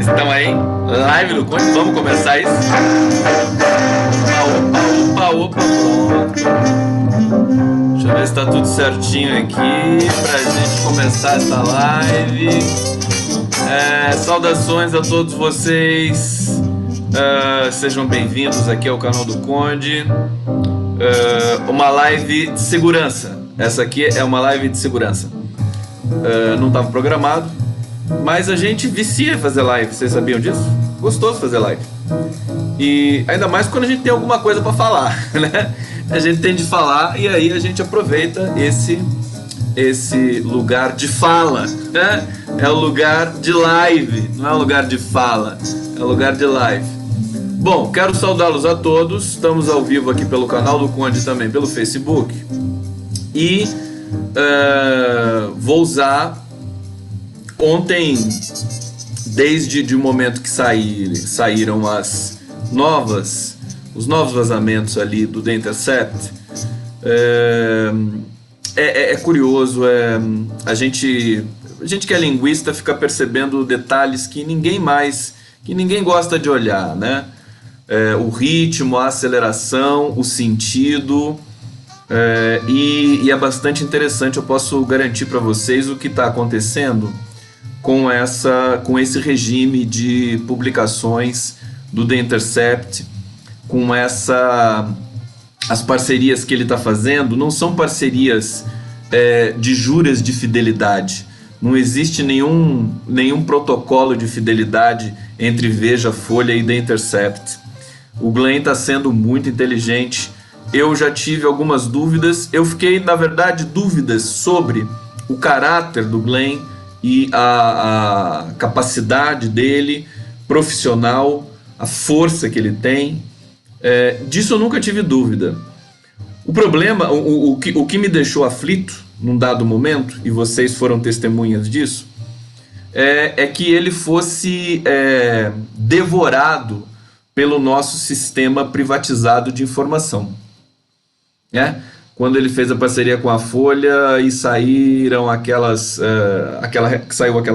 Estão aí, live do Conde, vamos começar isso? Opa, pronto. Deixa eu ver se tá tudo certinho aqui pra gente começar essa live. Saudações a todos vocês, sejam bem-vindos aqui ao canal do Conde. Uma live de segurança, essa aqui é uma live de segurança. Não estava programado, mas a gente vicia fazer live, vocês sabiam disso? Gostoso fazer live. E ainda mais quando a gente tem alguma coisa para falar, né? A gente tem de falar e aí a gente aproveita esse lugar de fala, né? É o lugar de live, não é o lugar de fala, é o lugar de live. Bom, quero saudá-los a todos, estamos ao vivo aqui pelo canal do Conde, também pelo Facebook. E vou usar ontem, desde o momento que saíram os novos vazamentos ali do The Intercept. É curioso, a gente que é linguista fica percebendo detalhes que ninguém gosta de olhar, né? O ritmo, a aceleração, o sentido, e é bastante interessante. Eu posso garantir para vocês o que está acontecendo com esse regime de publicações do The Intercept, com as parcerias que ele está fazendo. Não são parcerias de juras de fidelidade. Não existe nenhum protocolo de fidelidade entre Veja, Folha e The Intercept. O Glenn está sendo muito inteligente. Eu já tive algumas dúvidas. Eu fiquei, na verdade, dúvidas sobre o caráter do Glenn e a capacidade dele profissional, a força que ele tem. Disso eu nunca tive dúvida. O problema, o que me deixou aflito num dado momento, e vocês foram testemunhas disso, é que ele fosse devorado pelo nosso sistema privatizado de informação. Quando ele fez a parceria com a Folha e saiu aquela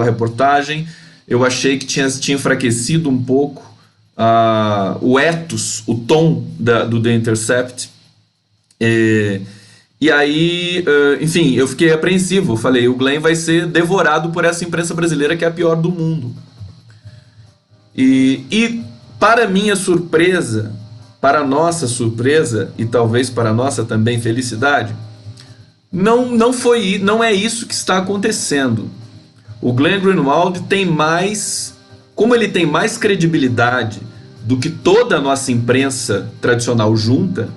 reportagem, eu achei que tinha enfraquecido um pouco o ethos, o tom do The Intercept. E aí, enfim, eu fiquei apreensivo. Falei, o Glenn vai ser devorado por essa imprensa brasileira que é a pior do mundo. E para minha surpresa, para nossa surpresa e talvez para nossa também felicidade, não é isso que está acontecendo. O Glenn Greenwald como ele tem mais credibilidade do que toda a nossa imprensa tradicional junta,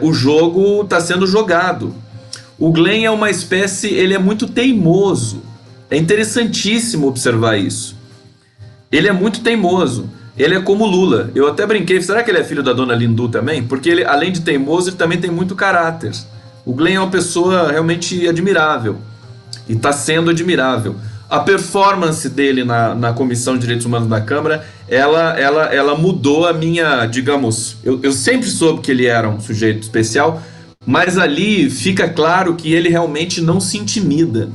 o jogo está sendo jogado. O Glenn é uma espécie, ele é muito teimoso. É interessantíssimo observar isso. Ele é muito teimoso. Ele é como Lula. Eu até brinquei, será que ele é filho da dona Lindu também? Porque ele, além de teimoso, ele também tem muito caráter. O Glenn é uma pessoa realmente admirável. E está sendo admirável. A performance dele na Comissão de Direitos Humanos da Câmara, ela mudou a minha, digamos... Eu sempre soube que ele era um sujeito especial, mas ali fica claro que ele realmente não se intimida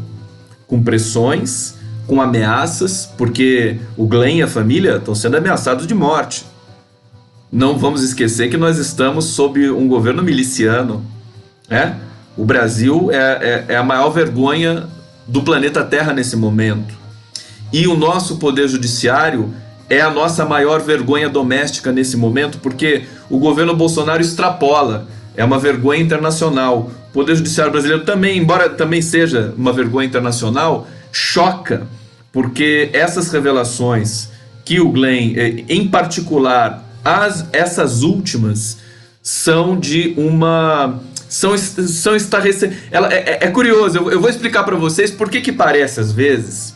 com pressões, com ameaças, porque o Glenn e a família estão sendo ameaçados de morte. Não vamos esquecer que nós estamos sob um governo miliciano. O Brasil é a maior vergonha do planeta Terra nesse momento. E o nosso poder judiciário é a nossa maior vergonha doméstica nesse momento, porque o governo Bolsonaro extrapola. É uma vergonha internacional. O poder judiciário brasileiro também, embora também seja uma vergonha internacional, choca, porque essas revelações que o Glenn, em particular, essas últimas, são de uma... São estarrecedores. É curioso, eu vou explicar para vocês por que parece às vezes.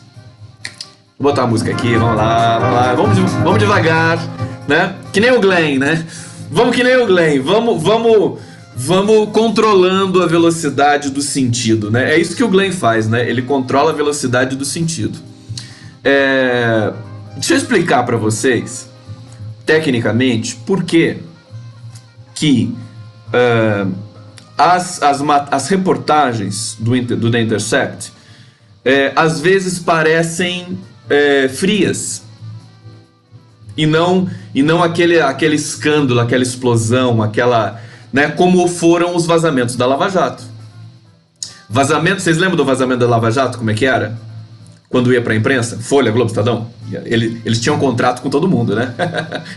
Vou botar a música aqui, vamos lá, vamos devagar, né? Que nem o Glenn, né? Vamos que nem o Glenn, vamos controlando a velocidade do sentido, né? É isso que o Glenn faz, né? Ele controla a velocidade do sentido. Deixa eu explicar para vocês, tecnicamente, por que as reportagens do The Intercept às vezes parecem frias, e não aquele escândalo, aquela explosão, aquela, né, como foram os vazamentos da Lava Jato. Vazamento, vocês lembram do vazamento da Lava Jato, como é que era? Quando ia para a imprensa, Folha, Globo, Estadão, eles tinham contrato com todo mundo, né?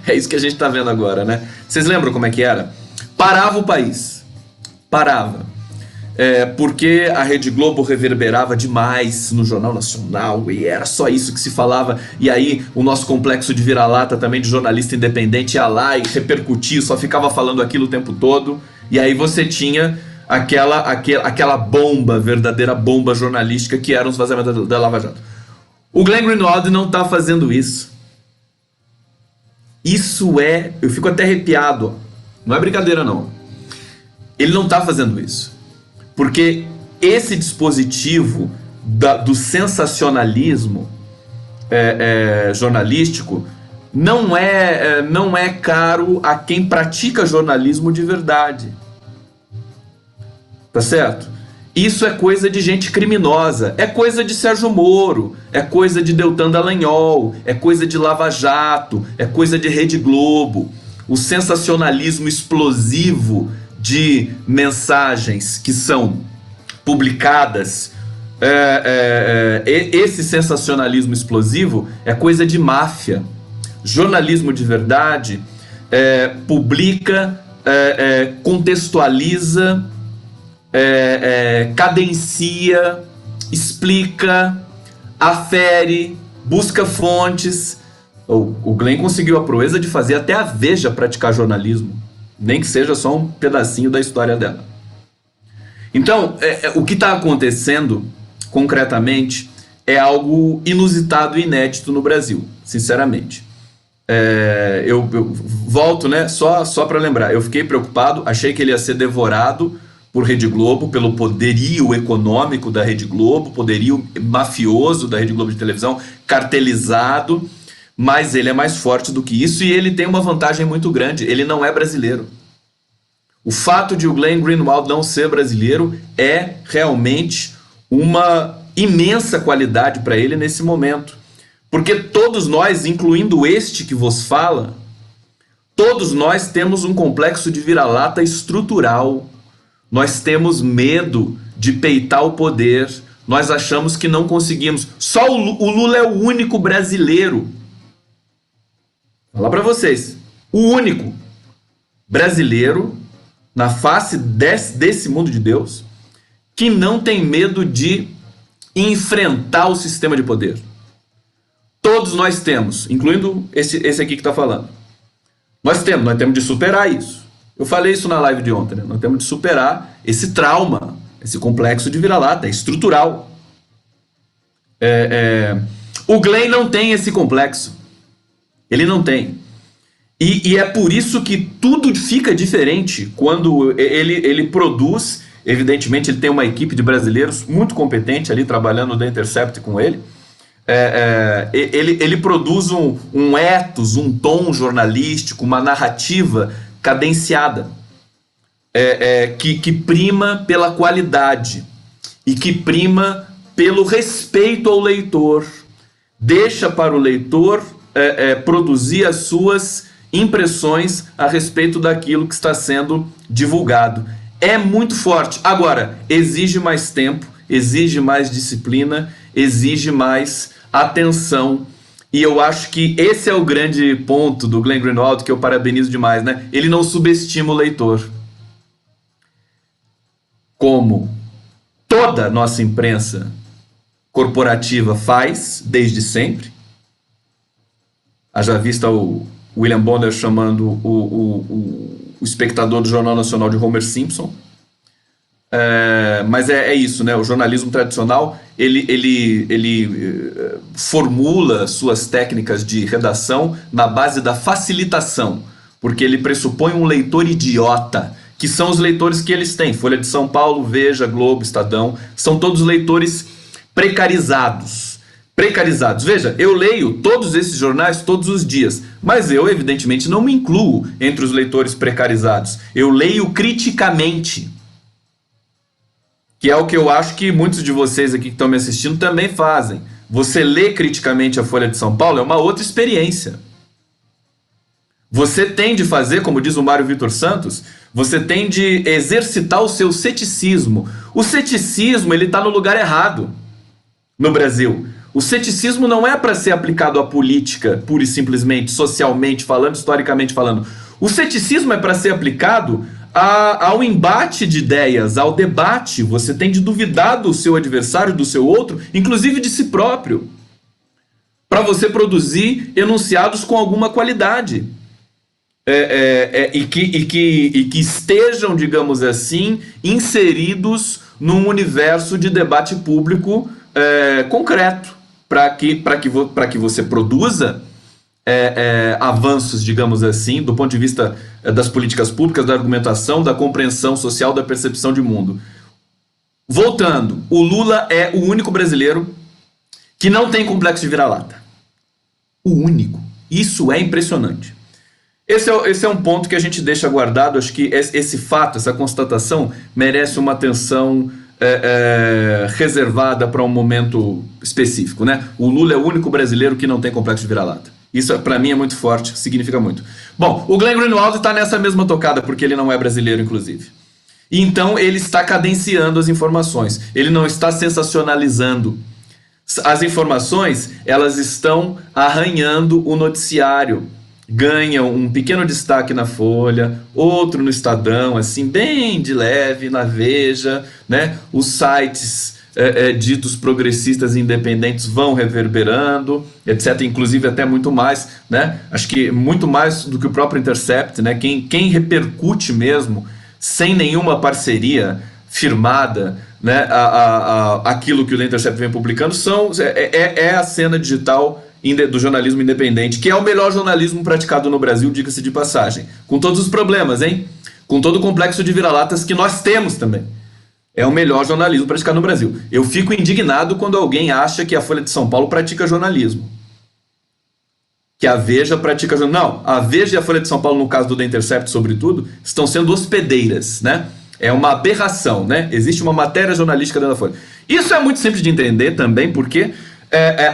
É isso que a gente está vendo agora, né? Vocês lembram como é que era? Parava o país, parava, porque a Rede Globo reverberava demais no Jornal Nacional e era só isso que se falava. E aí o nosso complexo de vira-lata também de jornalista independente ia lá e repercutia, só ficava falando aquilo o tempo todo. E aí você tinha aquela bomba, verdadeira bomba jornalística que eram os vazamentos da Lava Jato. O Glenn Greenwald não está fazendo isso. Eu fico até arrepiado, não é brincadeira não. Ele não está fazendo isso, porque esse dispositivo do sensacionalismo jornalístico não é caro a quem pratica jornalismo de verdade. Tá certo? Isso é coisa de gente criminosa, é coisa de Sérgio Moro, é coisa de Deltan Dallagnol, é coisa de Lava Jato, é coisa de Rede Globo. O sensacionalismo explosivo de mensagens que são publicadas, esse sensacionalismo explosivo é coisa de máfia. Jornalismo de verdade publica, contextualiza, cadencia, explica, afere, busca fontes. O Glenn conseguiu a proeza de fazer até a Veja praticar jornalismo, nem que seja só um pedacinho da história dela. Então, o que está acontecendo concretamente é algo inusitado e inédito no Brasil, sinceramente. Eu volto, né, só para lembrar, eu fiquei preocupado, achei que ele ia ser devorado por Rede Globo, pelo poderio econômico da Rede Globo, poderio mafioso da Rede Globo de televisão, cartelizado, mas ele é mais forte do que isso e ele tem uma vantagem muito grande, ele não é brasileiro. O fato de o Glenn Greenwald não ser brasileiro é realmente uma imensa qualidade para ele nesse momento, porque todos nós, incluindo este que vos fala, todos nós temos um complexo de vira-lata estrutural. Nós temos medo de peitar o poder, nós achamos que não conseguimos. Só o Lula é o único brasileiro. Vou falar para vocês, o único brasileiro na face desse mundo de Deus que não tem medo de enfrentar o sistema de poder. Todos nós temos, incluindo esse aqui que está falando. Nós temos de superar isso. Eu falei isso na live de ontem, né? Nós temos de superar esse trauma, esse complexo de vira-lata, é estrutural. O Glenn não tem esse complexo. Ele não tem. E é por isso que tudo fica diferente quando ele produz. Evidentemente, ele tem uma equipe de brasileiros muito competente ali trabalhando no The Intercept com ele. Ele produz um ethos, um tom jornalístico, uma narrativa cadenciada, que prima pela qualidade e que prima pelo respeito ao leitor, deixa para o leitor produzir as suas impressões a respeito daquilo que está sendo divulgado. É muito forte. Agora, exige mais tempo, exige mais disciplina, exige mais atenção. E eu acho que esse é o grande ponto do Glenn Greenwald, que eu parabenizo demais, né? Ele não subestima o leitor. Como toda a nossa imprensa corporativa faz, desde sempre. Haja vista o William Bonner chamando o espectador do Jornal Nacional de Homer Simpson. Mas é isso, né? O jornalismo tradicional ele formula suas técnicas de redação na base da facilitação, porque ele pressupõe um leitor idiota, que são os leitores que eles têm. Folha de São Paulo, Veja, Globo, Estadão, são todos leitores precarizados. Veja, eu leio todos esses jornais todos os dias, mas eu evidentemente não me incluo entre os leitores precarizados. Eu leio criticamente, que é o que eu acho que muitos de vocês aqui que estão me assistindo também fazem. Você lê criticamente a Folha de São Paulo é uma outra experiência. Você tem de fazer, como diz o Mário Vitor Santos, você tem de exercitar o seu ceticismo. O ceticismo, ele está no lugar errado no Brasil. O ceticismo não é para ser aplicado à política, pura e simplesmente, socialmente falando, historicamente falando. O ceticismo é para ser aplicado ao embate de ideias, ao debate. Você tem de duvidar do seu adversário, do seu outro, inclusive de si próprio, para você produzir enunciados com alguma qualidade. E que estejam, digamos assim, inseridos num universo de debate público concreto, para que você produza avanços, digamos assim, do ponto de vista das políticas públicas, da argumentação, da compreensão social, da percepção de mundo. Voltando, o Lula é o único brasileiro que não tem complexo de vira-lata. O único. Isso é impressionante. Esse é um ponto que a gente deixa guardado. Acho que esse fato, essa constatação, merece uma atenção reservada para um momento específico, né? O Lula é o único brasileiro que não tem complexo de vira-lata. Isso, para mim, é muito forte, significa muito. Bom, o Glenn Greenwald está nessa mesma tocada, porque ele não é brasileiro, inclusive. Então, ele está cadenciando as informações. Ele não está sensacionalizando. As informações, elas estão arranhando o noticiário. Ganham um pequeno destaque na Folha, outro no Estadão, assim, bem de leve, na Veja, né? Os sites ditos progressistas e independentes vão reverberando, etc. Inclusive até muito mais, né? Acho que muito mais do que o próprio Intercept, né? Quem repercute mesmo, sem nenhuma parceria firmada, né? Aquilo que o The Intercept vem publicando é a cena digital do jornalismo independente, que é o melhor jornalismo praticado no Brasil, diga-se de passagem. Com todos os problemas, hein? Com todo o complexo de vira-latas que nós temos também. É o melhor jornalismo praticado no Brasil. Eu fico indignado quando alguém acha que a Folha de São Paulo pratica jornalismo. Que a Veja pratica jornalismo. Não, a Veja e a Folha de São Paulo, no caso do The Intercept, sobretudo, estão sendo hospedeiras, né? É uma aberração, né? Existe uma matéria jornalística dentro da Folha. Isso é muito simples de entender também, porque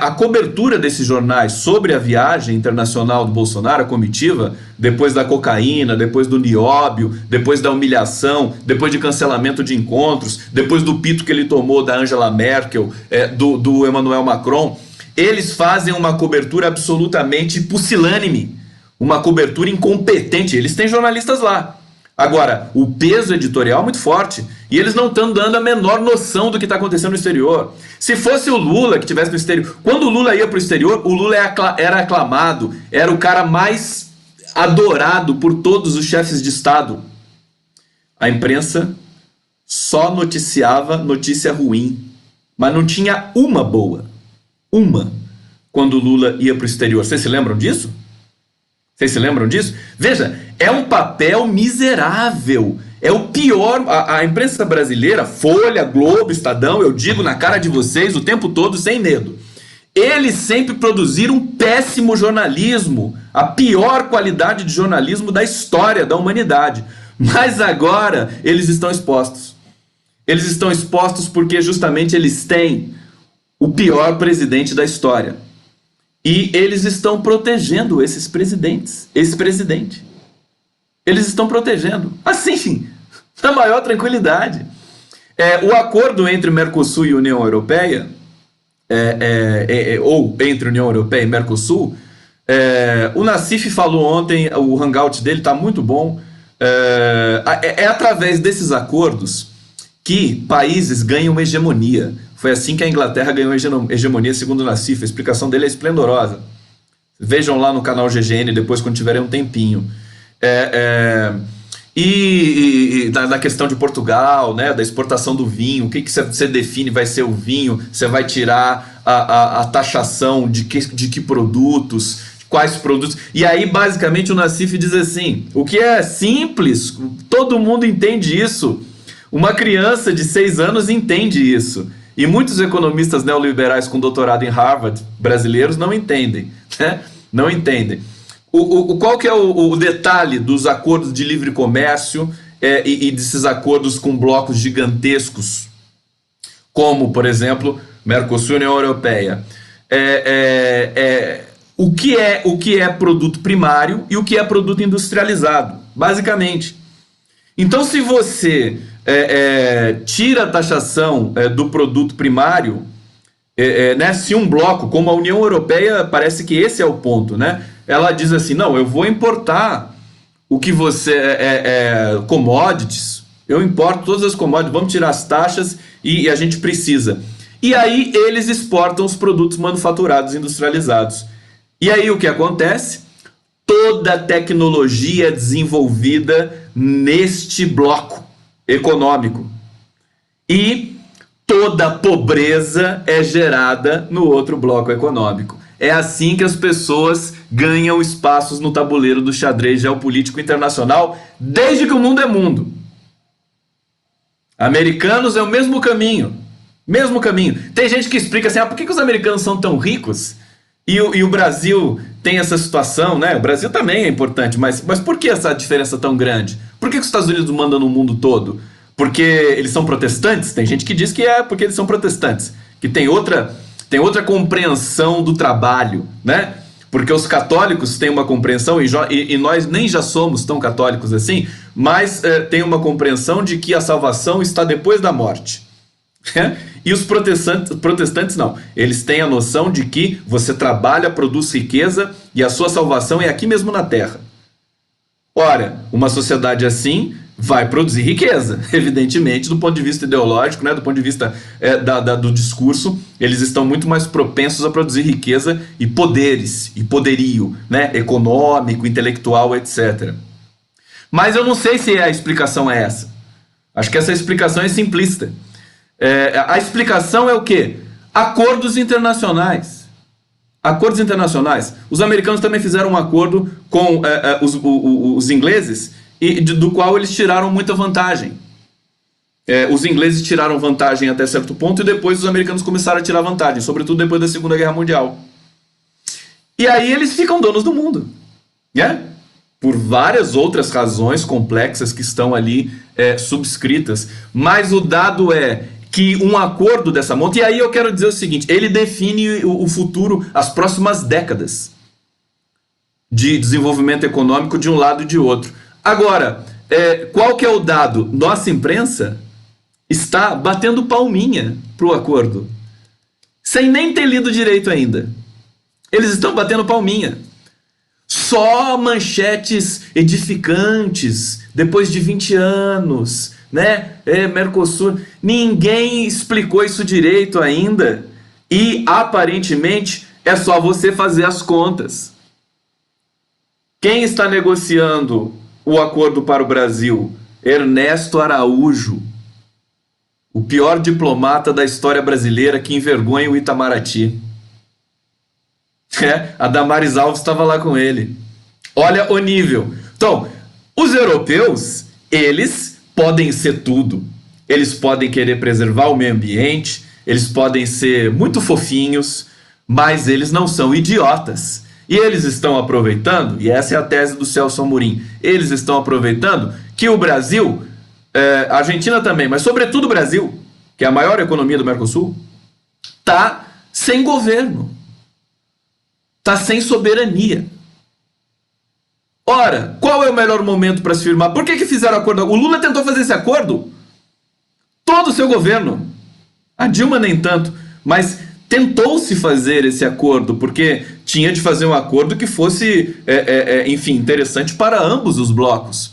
a cobertura desses jornais sobre a viagem internacional do Bolsonaro, a comitiva, depois da cocaína, depois do nióbio, depois da humilhação, depois de cancelamento de encontros, depois do pito que ele tomou da Angela Merkel, do Emmanuel Macron, eles fazem uma cobertura absolutamente pusilânime, uma cobertura incompetente. Eles têm jornalistas lá. Agora, o peso editorial é muito forte e eles não estão dando a menor noção do que está acontecendo no exterior. Se fosse o Lula que estivesse no exterior, quando o Lula ia para o exterior, o Lula era aclamado, era o cara mais adorado por todos os chefes de Estado. A imprensa só noticiava notícia ruim, mas não tinha uma boa. Uma, quando o Lula ia para o exterior. Vocês se lembram disso? Vocês se lembram disso? Veja, é um papel miserável. É o pior. A imprensa brasileira, Folha, Globo, Estadão, eu digo na cara de vocês o tempo todo, sem medo. Eles sempre produziram um péssimo jornalismo, a pior qualidade de jornalismo da história da humanidade. Mas agora eles estão expostos. Eles estão expostos porque justamente eles têm o pior presidente da história. E eles estão protegendo esses presidentes, esse presidente. Eles estão protegendo, assim, na maior tranquilidade. O acordo entre Mercosul e União Europeia, ou entre União Europeia e Mercosul, o Nassif falou ontem, o hangout dele está muito bom. É através desses acordos que países ganham hegemonia. Foi assim que a Inglaterra ganhou hegemonia, segundo o Nassif. A explicação dele é esplendorosa. Vejam lá no canal GGN depois, quando tiverem um tempinho. E na questão de Portugal, né, da exportação do vinho, o que você define vai ser o vinho? Você vai tirar a taxação de que produtos, quais produtos. E aí, basicamente, o Nassif diz assim: o que é simples, todo mundo entende isso. Uma criança de 6 anos entende isso. E muitos economistas neoliberais com doutorado em Harvard, brasileiros, não entendem. Né? Não entendem. Qual que é o detalhe dos acordos de livre comércio e desses acordos com blocos gigantescos, como, por exemplo, Mercosul e União Europeia? o que é produto primário e o que é produto industrializado, basicamente. Então, se você tira a taxação do produto primário, né, se um bloco, como a União Europeia, parece que esse é o ponto, né? Ela diz assim, não, eu vou importar o que você... commodities, eu importo todas as commodities, vamos tirar as taxas e a gente precisa. E aí eles exportam os produtos manufaturados industrializados. E aí o que acontece? Toda a tecnologia desenvolvida neste bloco econômico. E toda a pobreza é gerada no outro bloco econômico. É assim que as pessoas ganham espaços no tabuleiro do xadrez geopolítico internacional desde que o mundo é mundo. Americanos é o mesmo caminho. Mesmo caminho. Tem gente que explica assim, por que os americanos são tão ricos e o Brasil tem essa situação, né? O Brasil também é importante, mas por que essa diferença tão grande? Por que os Estados Unidos mandam no mundo todo? Porque eles são protestantes? Tem gente que diz que é porque eles são protestantes, que tem outra compreensão do trabalho, né? Porque os católicos têm uma compreensão, e nós nem já somos tão católicos assim, mas tem uma compreensão de que a salvação está depois da morte. E os protestantes não, eles têm a noção de que você trabalha, produz riqueza e a sua salvação é aqui mesmo na terra. Ora, uma sociedade assim vai produzir riqueza, evidentemente, do ponto de vista ideológico, né, do ponto de vista do discurso, eles estão muito mais propensos a produzir riqueza e poderes, e poderio, né, econômico, intelectual, etc. Mas eu não sei se a explicação é essa. Acho que essa explicação é simplista. A explicação é o quê? Acordos internacionais. Acordos internacionais. Os americanos também fizeram um acordo com os ingleses, do qual eles tiraram muita vantagem. Os ingleses tiraram vantagem até certo ponto e depois os americanos começaram a tirar vantagem, sobretudo depois da Segunda Guerra Mundial. E aí eles ficam donos do mundo, né? Por várias outras razões complexas que estão ali subscritas. Mas o dado é que um acordo dessa monta, e aí eu quero dizer o seguinte, ele define o futuro, as próximas décadas de desenvolvimento econômico de um lado e de outro. Agora, qual que é o dado? Nossa imprensa está batendo palminha pro acordo, sem nem ter lido direito ainda. Eles estão batendo palminha. Só manchetes edificantes, depois de 20 anos, né? Mercosul. Ninguém explicou isso direito ainda. E, aparentemente, é só você fazer as contas. Quem está negociando o acordo para o Brasil? Ernesto Araújo, o pior diplomata da história brasileira que envergonha o Itamaraty. A Damares Alves estava lá com ele. Olha o nível. Então, os europeus, eles podem ser tudo. Eles podem querer preservar o meio ambiente, eles podem ser muito fofinhos, mas eles não são idiotas. E eles estão aproveitando, e essa é a tese do Celso Amorim, eles estão aproveitando que o Brasil, a Argentina também, mas sobretudo o Brasil, que é a maior economia do Mercosul, está sem governo. Está sem soberania. Ora, qual é o melhor momento para se firmar? Por que fizeram acordo? O Lula tentou fazer esse acordo todo o seu governo. A Dilma nem tanto. Mas tentou-se fazer esse acordo, porque tinha de fazer um acordo que fosse, enfim, interessante para ambos os blocos.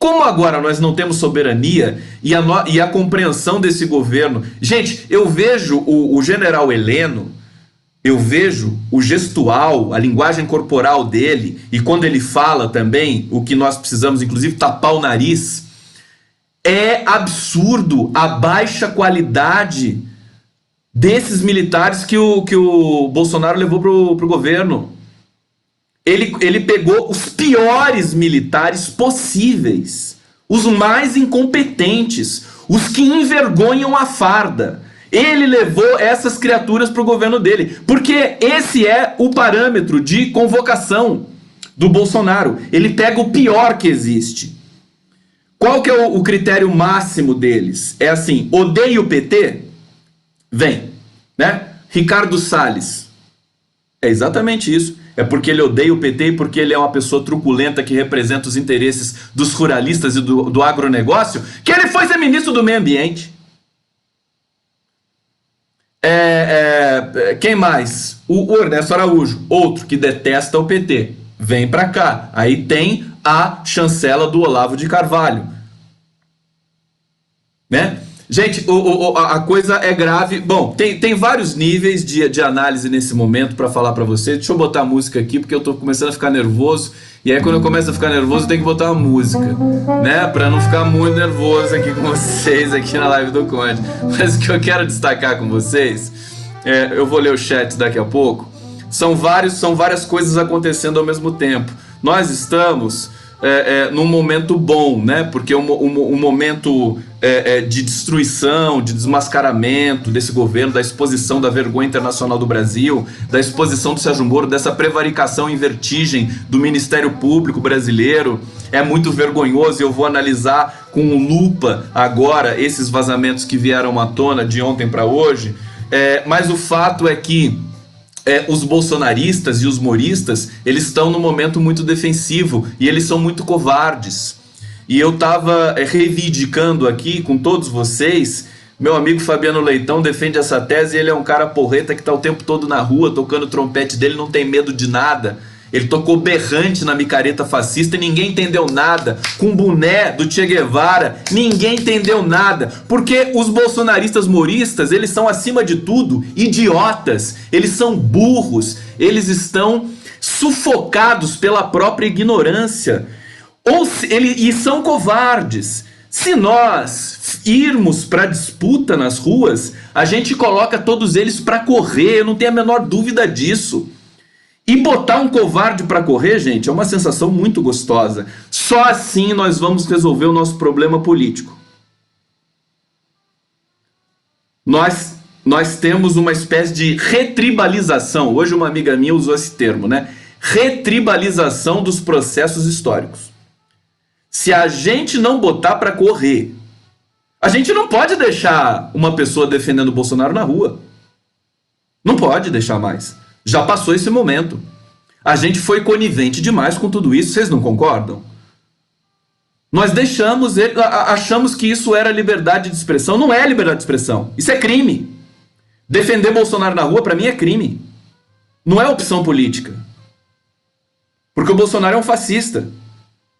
Como agora nós não temos soberania e a compreensão desse governo... Gente, eu vejo o general Heleno, eu vejo o gestual, a linguagem corporal dele, e quando ele fala também, o que nós precisamos, inclusive, tapar o nariz, é absurdo a baixa qualidade desses militares que o Bolsonaro levou pro governo. Ele pegou os piores militares possíveis, os mais incompetentes, os que envergonham a farda. Ele levou essas criaturas para o governo dele, porque esse é o parâmetro de convocação do Bolsonaro. Ele pega o pior que existe. Qual que é o critério máximo deles? É assim, odeia o PT? Vem, né? Ricardo Salles. É exatamente isso. É porque ele odeia o PT e porque ele é uma pessoa truculenta que representa os interesses dos ruralistas e do agronegócio, que ele foi ser ministro do meio ambiente. Quem mais? O Ernesto Araújo, outro que detesta o PT. Vem pra cá. Aí tem a chancela do Olavo de Carvalho. Né? Gente, a coisa é grave. Bom, tem vários níveis de análise nesse momento para falar para vocês. Deixa eu botar a música aqui, porque eu tô começando a ficar nervoso. E aí, quando eu começo a ficar nervoso, eu tenho que botar uma música, né? Para não ficar muito nervoso aqui com vocês, aqui na live do Conde. Mas o que eu quero destacar com vocês, eu vou ler o chat daqui a pouco. São várias coisas acontecendo ao mesmo tempo. Nós estamos num momento bom, né? Porque um momento de destruição, de desmascaramento desse governo, da exposição da vergonha internacional do Brasil, da exposição do Sérgio Moro, dessa prevaricação em vertigem do Ministério Público brasileiro. É muito vergonhoso e eu vou analisar com lupa agora esses vazamentos que vieram à tona de ontem para hoje. Mas o fato é que os bolsonaristas e os moristas, eles estão num momento muito defensivo e eles são muito covardes. E eu estava reivindicando aqui com todos vocês, meu amigo Fabiano Leitão defende essa tese, ele é um cara porreta que está o tempo todo na rua, tocando o trompete dele, não tem medo de nada. Ele tocou berrante na micareta fascista e ninguém entendeu nada. Com boné do Che Guevara, ninguém entendeu nada. Porque os bolsonaristas moristas, eles são acima de tudo idiotas. Eles são burros. Eles estão sufocados pela própria ignorância. E são covardes. Se nós irmos para disputa nas ruas, a gente coloca todos eles para correr. Eu não tenho a menor dúvida disso. E botar um covarde para correr, gente, é uma sensação muito gostosa. Só assim nós vamos resolver o nosso problema político. Nós temos uma espécie de retribalização. Hoje uma amiga minha usou esse termo, né? Retribalização dos processos históricos. Se a gente não botar para correr, a gente não pode deixar uma pessoa defendendo o Bolsonaro na rua. Não pode deixar mais. Já passou esse momento. A gente foi conivente demais com tudo isso, vocês não concordam? Nós achamos que isso era liberdade de expressão. Não é liberdade de expressão, isso é crime. Defender Bolsonaro na rua, para mim, é crime. Não é opção política. Porque o Bolsonaro é um fascista.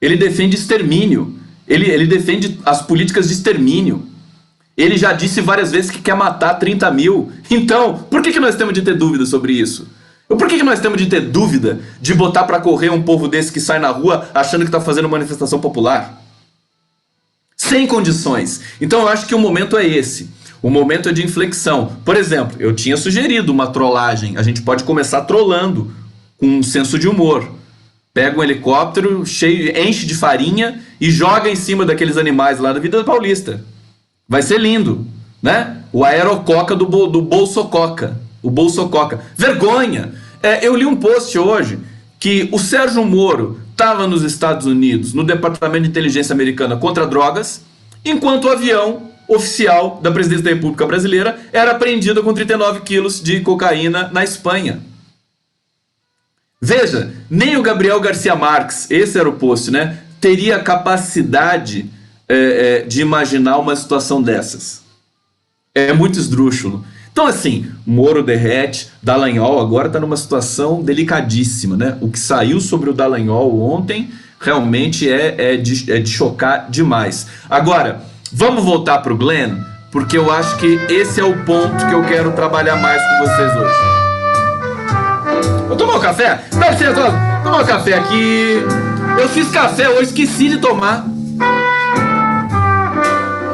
Ele defende extermínio. Ele defende as políticas de extermínio. Ele já disse várias vezes que quer matar 30 mil. Então, por que nós temos de ter dúvida sobre isso? Por que nós temos de ter dúvida de botar para correr um povo desse que sai na rua achando que está fazendo manifestação popular? Sem condições. Então eu acho que o momento é esse. O momento é de inflexão. Por exemplo, eu tinha sugerido uma trollagem. A gente pode começar trollando com um senso de humor. Pega um helicóptero, enche de farinha e joga em cima daqueles animais lá da Vida Paulista. Vai ser lindo, né? O aerococa do Bolsococa. O Bolsococa. Vergonha! Eu li um post hoje que o Sérgio Moro estava nos Estados Unidos, no Departamento de Inteligência Americana contra drogas, enquanto o avião oficial da Presidência da República Brasileira era apreendido com 39 quilos de cocaína na Espanha. Veja, nem o Gabriel Garcia Marques, esse era o post, né? Teria capacidade de imaginar uma situação dessas. É muito esdrúxulo. Então assim, Moro derrete, Dallagnol agora está numa situação delicadíssima, né? O que saiu sobre o Dallagnol ontem realmente é de chocar demais. Agora, vamos voltar para o Glenn, porque eu acho que esse é o ponto que eu quero trabalhar mais com vocês hoje. Vou tomar um café? Dá licença, vou tomar um café aqui. Eu fiz café hoje, esqueci de tomar.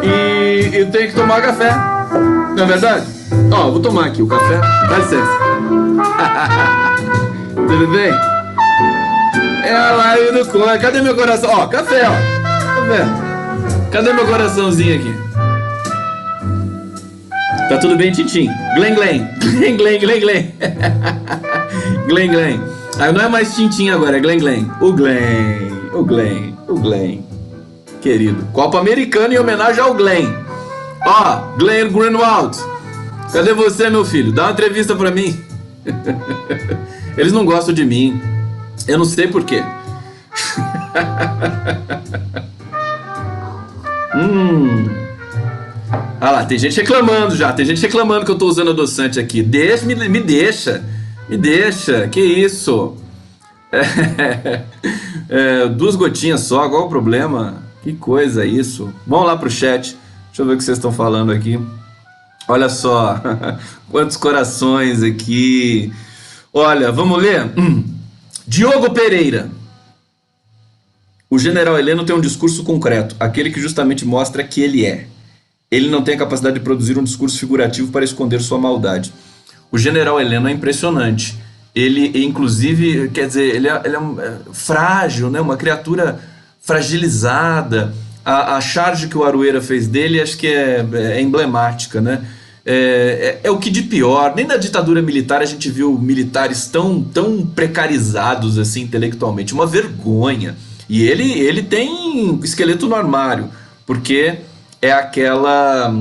E eu tenho que tomar café, não é verdade? Ó, vou tomar aqui o café, dá licença. Tudo bem? É a live do Conde. Cadê meu coração? Ó, café, ó. Café. Cadê meu coraçãozinho aqui? Tá tudo bem, Tintim? Glen. Glen. Glen. Ah, não é mais Tintim agora, é Glen. O Glen. Querido. Copa Americana em homenagem ao Glen. Ó, Glenn Greenwald. Cadê você, meu filho? Dá uma entrevista pra mim. Eles não gostam de mim. Eu não sei por quê. Ah lá, tem gente reclamando já. Tem gente reclamando que eu tô usando adoçante aqui. Me deixa. Me deixa. Que isso? Duas gotinhas só, qual o problema? Que coisa isso? Vamos lá pro chat. Deixa eu ver o que vocês estão falando aqui. Olha só, quantos corações aqui. Olha, vamos ler? Diogo Pereira. O general Heleno tem um discurso concreto, aquele que justamente mostra que ele é. Ele não tem a capacidade de produzir um discurso figurativo para esconder sua maldade. O general Heleno é impressionante. Ele, inclusive, quer dizer, ele é frágil, né? Uma criatura fragilizada. A charge que o Arueira fez dele, acho que é emblemática, né? É o que de pior. Nem na ditadura militar a gente viu militares tão precarizados assim intelectualmente. Uma vergonha. E ele tem esqueleto no armário, porque é aquela...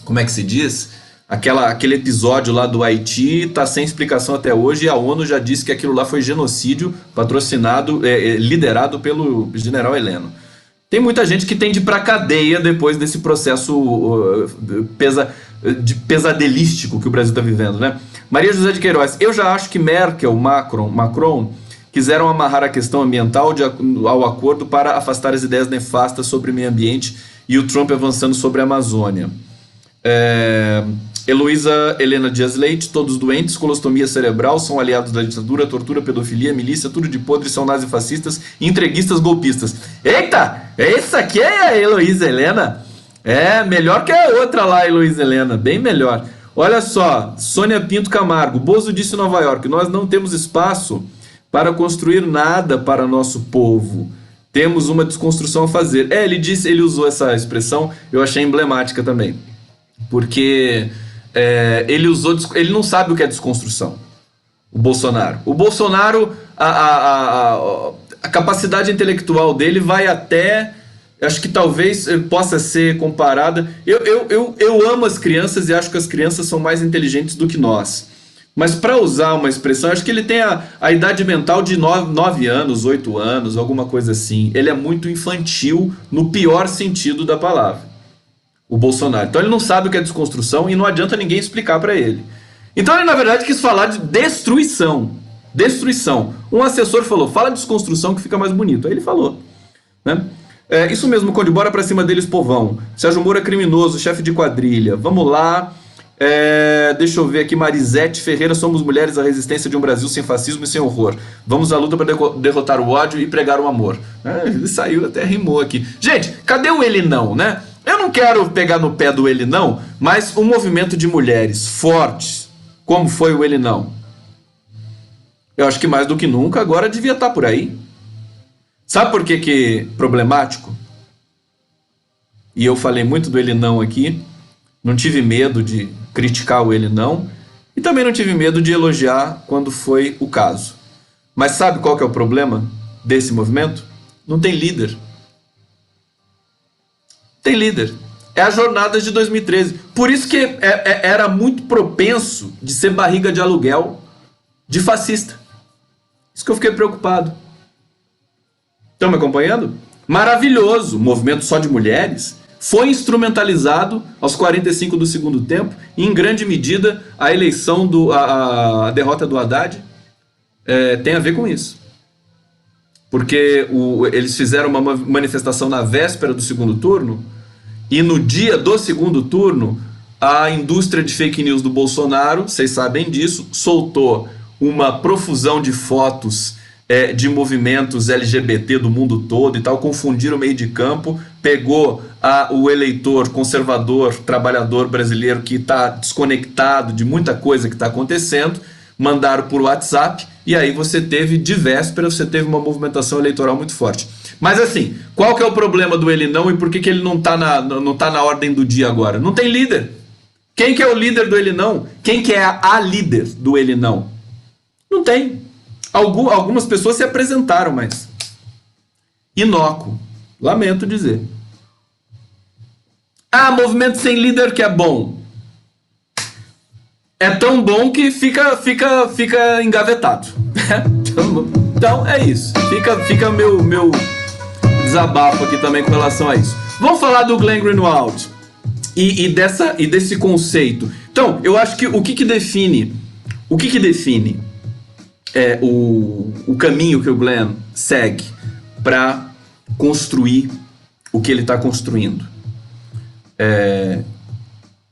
Como é que se diz? Aquele episódio lá do Haiti tá sem explicação até hoje, e a ONU já disse que aquilo lá foi genocídio patrocinado, liderado pelo general Heleno. Tem muita gente que tem de ir pra cadeia depois desse processo pesadelístico que o Brasil está vivendo, né? Maria José de Queiroz, eu já acho que Merkel, Macron quiseram amarrar a questão ambiental ao acordo para afastar as ideias nefastas sobre o meio ambiente e o Trump avançando sobre a Amazônia. Heloísa Helena Dias Leite, todos doentes, colostomia cerebral, são aliados da ditadura, tortura, pedofilia, milícia, tudo de podre, são nazifascistas, entreguistas, golpistas. Eita, essa aqui é a Heloísa Helena? É, melhor que a outra lá, Heloísa Helena, bem melhor. Olha só, Sônia Pinto Camargo, Bozo disse em Nova York, nós não temos espaço para construir nada para nosso povo. Temos uma desconstrução a fazer. Ele usou essa expressão, eu achei emblemática também. Porque ele não sabe o que é desconstrução. O Bolsonaro, a capacidade intelectual dele vai até... Acho que talvez possa ser comparada... Eu amo as crianças e acho que as crianças são mais inteligentes do que nós. Mas para usar uma expressão, acho que ele tem a idade mental de 9 anos, 8 anos, alguma coisa assim. Ele é muito infantil no pior sentido da palavra, o Bolsonaro. Então ele não sabe o que é desconstrução e não adianta ninguém explicar para ele. Então ele na verdade quis falar de destruição. Destruição. Um assessor falou, fala de desconstrução que fica mais bonito. Aí ele falou, né? Isso mesmo, Conde, bora pra cima deles, povão. Sérgio Moro é criminoso, chefe de quadrilha. Vamos lá. Deixa eu ver aqui, Marisete Ferreira, somos mulheres a resistência de um Brasil sem fascismo e sem horror. Vamos à luta para derrotar o ódio e pregar o amor. Ele saiu, até rimou aqui. Gente, cadê o ele não, né? Eu não quero pegar no pé do ele não, mas um movimento de mulheres fortes, como foi o ele não, eu acho que mais do que nunca agora devia estar por aí. Sabe por que problemático? E eu falei muito do ele não aqui. Não tive medo de criticar o ele não. E também não tive medo de elogiar quando foi o caso. Mas sabe qual que é o problema desse movimento? Não tem líder. Tem líder. É a jornada de 2013. Por isso que era muito propenso de ser barriga de aluguel de fascista. Isso que eu fiquei preocupado. Estão me acompanhando? Maravilhoso. Movimento só de mulheres. Foi instrumentalizado aos 45 do segundo tempo, e em grande medida a eleição, a derrota do Haddad tem a ver com isso. Porque eles fizeram uma manifestação na véspera do segundo turno, e no dia do segundo turno, a indústria de fake news do Bolsonaro, vocês sabem disso, soltou uma profusão de fotos de movimentos LGBT do mundo todo e tal, confundiram o meio de campo, pegou o eleitor conservador, trabalhador brasileiro que está desconectado de muita coisa que está acontecendo, mandaram por WhatsApp, e aí você teve, de véspera, você teve uma movimentação eleitoral muito forte. Mas assim, qual que é o problema do ele não e por que ele não está na ordem do dia agora? Não tem líder. Quem que é o líder do ele não? Quem que é a líder do ele não? Não tem. Algumas pessoas se apresentaram, mas inócuo. Lamento dizer. Movimento sem líder que é bom. é tão bom que fica engavetado. Então é isso. Fica meu desabafo aqui também com relação a isso. Vamos falar do Glenn Greenwald e desse conceito. Então, eu acho que o que define o caminho que o Glenn segue para construir o que ele está construindo.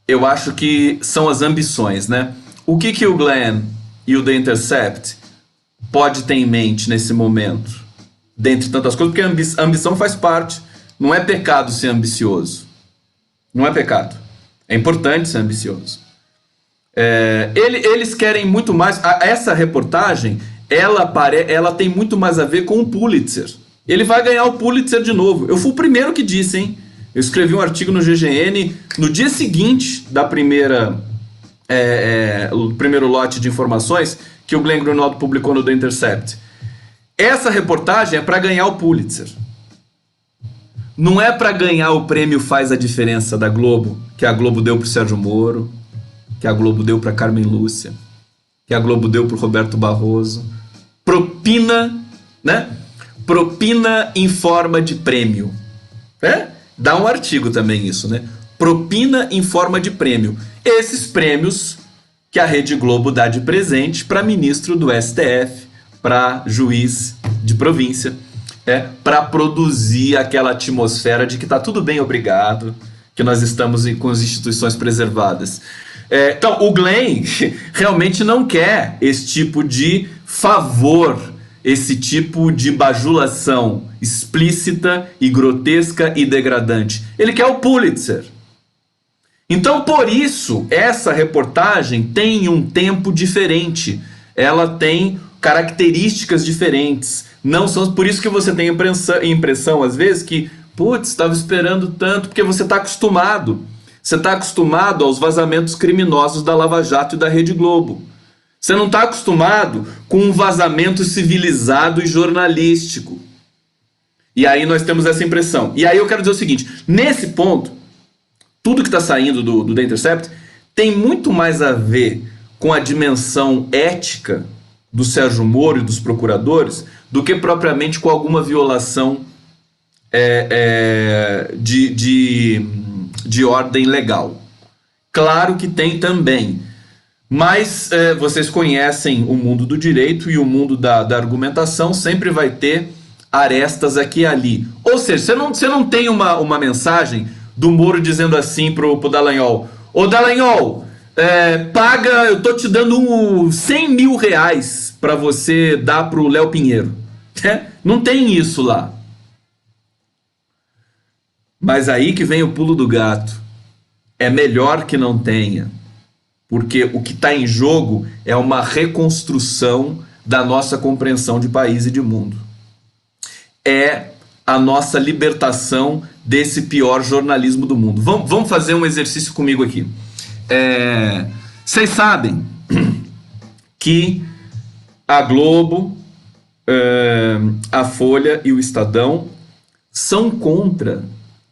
Eu acho que são as ambições, né? O que o Glenn e o The Intercept pode ter em mente nesse momento? Dentre tantas coisas, porque a ambição faz parte. Não é pecado ser ambicioso. Não é pecado. É importante ser ambicioso. Eles querem muito mais. Essa reportagem, ela tem muito mais a ver com o Pulitzer. Ele vai ganhar o Pulitzer de novo. Eu fui o primeiro que disse, hein? Eu escrevi um artigo no GGN no dia seguinte da o primeiro lote de informações que o Glenn Greenwald publicou no The Intercept. Essa reportagem é para ganhar o Pulitzer. Não é para ganhar o prêmio Faz a Diferença da Globo, que a Globo deu para o Sérgio Moro, que a Globo deu para Carmen Lúcia, que a Globo deu para o Roberto Barroso. Propina, né? Propina em forma de prêmio. Dá um artigo também isso, né? Propina em forma de prêmio. Esses prêmios que a Rede Globo dá de presente para ministro do STF, para juiz de província, para produzir aquela atmosfera de que tá tudo bem, obrigado, que nós estamos com as instituições preservadas. Então, o Glenn realmente não quer esse tipo de favor, esse tipo de bajulação explícita e grotesca e degradante. Ele quer o Pulitzer. Então, por isso, essa reportagem tem um tempo diferente. Ela tem características diferentes. Não são por isso que você tem a impressão, às vezes, que, putz, estava esperando tanto, porque você está acostumado. Você está acostumado aos vazamentos criminosos da Lava Jato e da Rede Globo. Você não está acostumado com um vazamento civilizado e jornalístico. E aí nós temos essa impressão. E aí eu quero dizer o seguinte, nesse ponto, tudo que está saindo do The Intercept tem muito mais a ver com a dimensão ética do Sérgio Moro e dos procuradores do que propriamente com alguma violação de ordem legal. Claro que tem também, mas vocês conhecem o mundo do direito e o mundo da argumentação sempre vai ter arestas aqui e ali. Ou seja, você não tem uma mensagem do Moro dizendo assim pro Dallagnol: ô Dallagnol, paga, eu tô te dando 100 mil reais para você dar pro Léo Pinheiro. Não tem isso lá. Mas aí que vem o pulo do gato. É melhor que não tenha. Porque o que está em jogo é uma reconstrução da nossa compreensão de país e de mundo. É a nossa libertação desse pior jornalismo do mundo. Vamos fazer um exercício comigo aqui. Vocês sabem que a Globo, a Folha e o Estadão são contra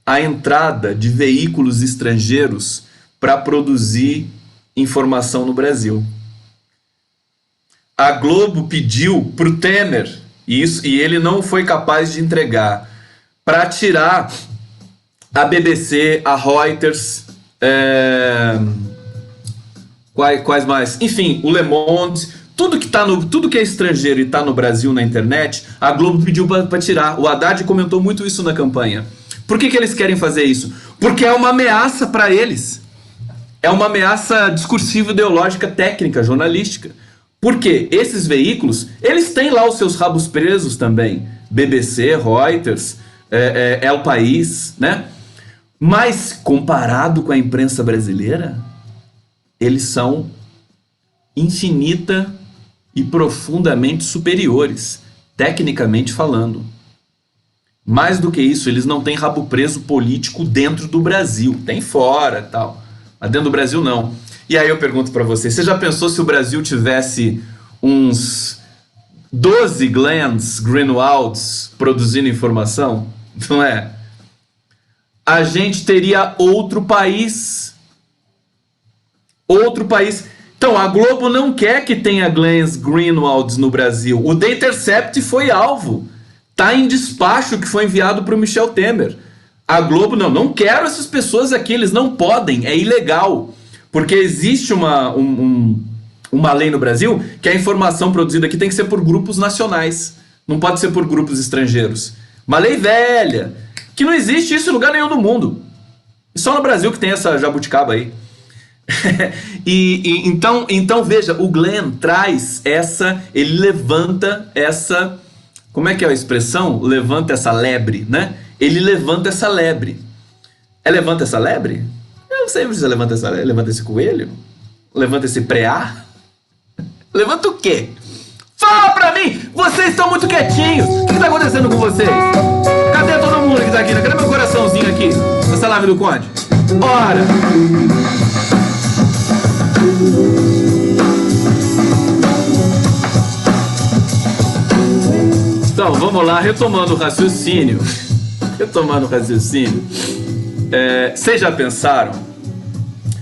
a entrada de veículos estrangeiros para produzir informação no Brasil. A Globo pediu para o Temer, e ele não foi capaz de entregar, para tirar a BBC, a Reuters, quais mais? Enfim, o Le Monde, tudo que é estrangeiro e está no Brasil na internet, a Globo pediu para tirar. O Haddad comentou muito isso na campanha. Por que eles querem fazer isso? Porque é uma ameaça para eles. É uma ameaça discursiva, ideológica, técnica, jornalística. Porque esses veículos, eles têm lá os seus rabos presos também. BBC, Reuters, El País, né? Mas, comparado com a imprensa brasileira, eles são infinita e profundamente superiores, tecnicamente falando. Mais do que isso, eles não têm rabo preso político dentro do Brasil. Tem fora e tal. Mas dentro do Brasil, não. E aí eu pergunto pra você já pensou se o Brasil tivesse uns 12 Glenns Greenwalds produzindo informação? Não é? A gente teria outro país Então, a Globo não quer que tenha Glenn Greenwald no Brasil. O The Intercept foi alvo. Tá em despacho que foi enviado para o Michel Temer. A Globo, não quero essas pessoas aqui, eles não podem, é ilegal. Porque existe uma lei no Brasil que a informação produzida aqui tem que ser por grupos nacionais. Não pode ser por grupos estrangeiros. Uma lei velha, que não existe isso em lugar nenhum no mundo. Só no Brasil que tem essa jabuticaba aí. Então veja, o Glenn traz ele levanta essa, como é que é a expressão? Levanta essa lebre, né? Ele levanta essa lebre. Levanta essa lebre? Eu não sei se levanta esse coelho? Levanta esse preá? Levanta o quê? Fala pra mim! Vocês estão muito quietinhos! O que tá acontecendo com vocês? Cadê todo mundo que tá aqui? Cadê meu coraçãozinho aqui? Nessa live do Conde? Ora! Então, vamos lá, retomando o raciocínio. Vocês já pensaram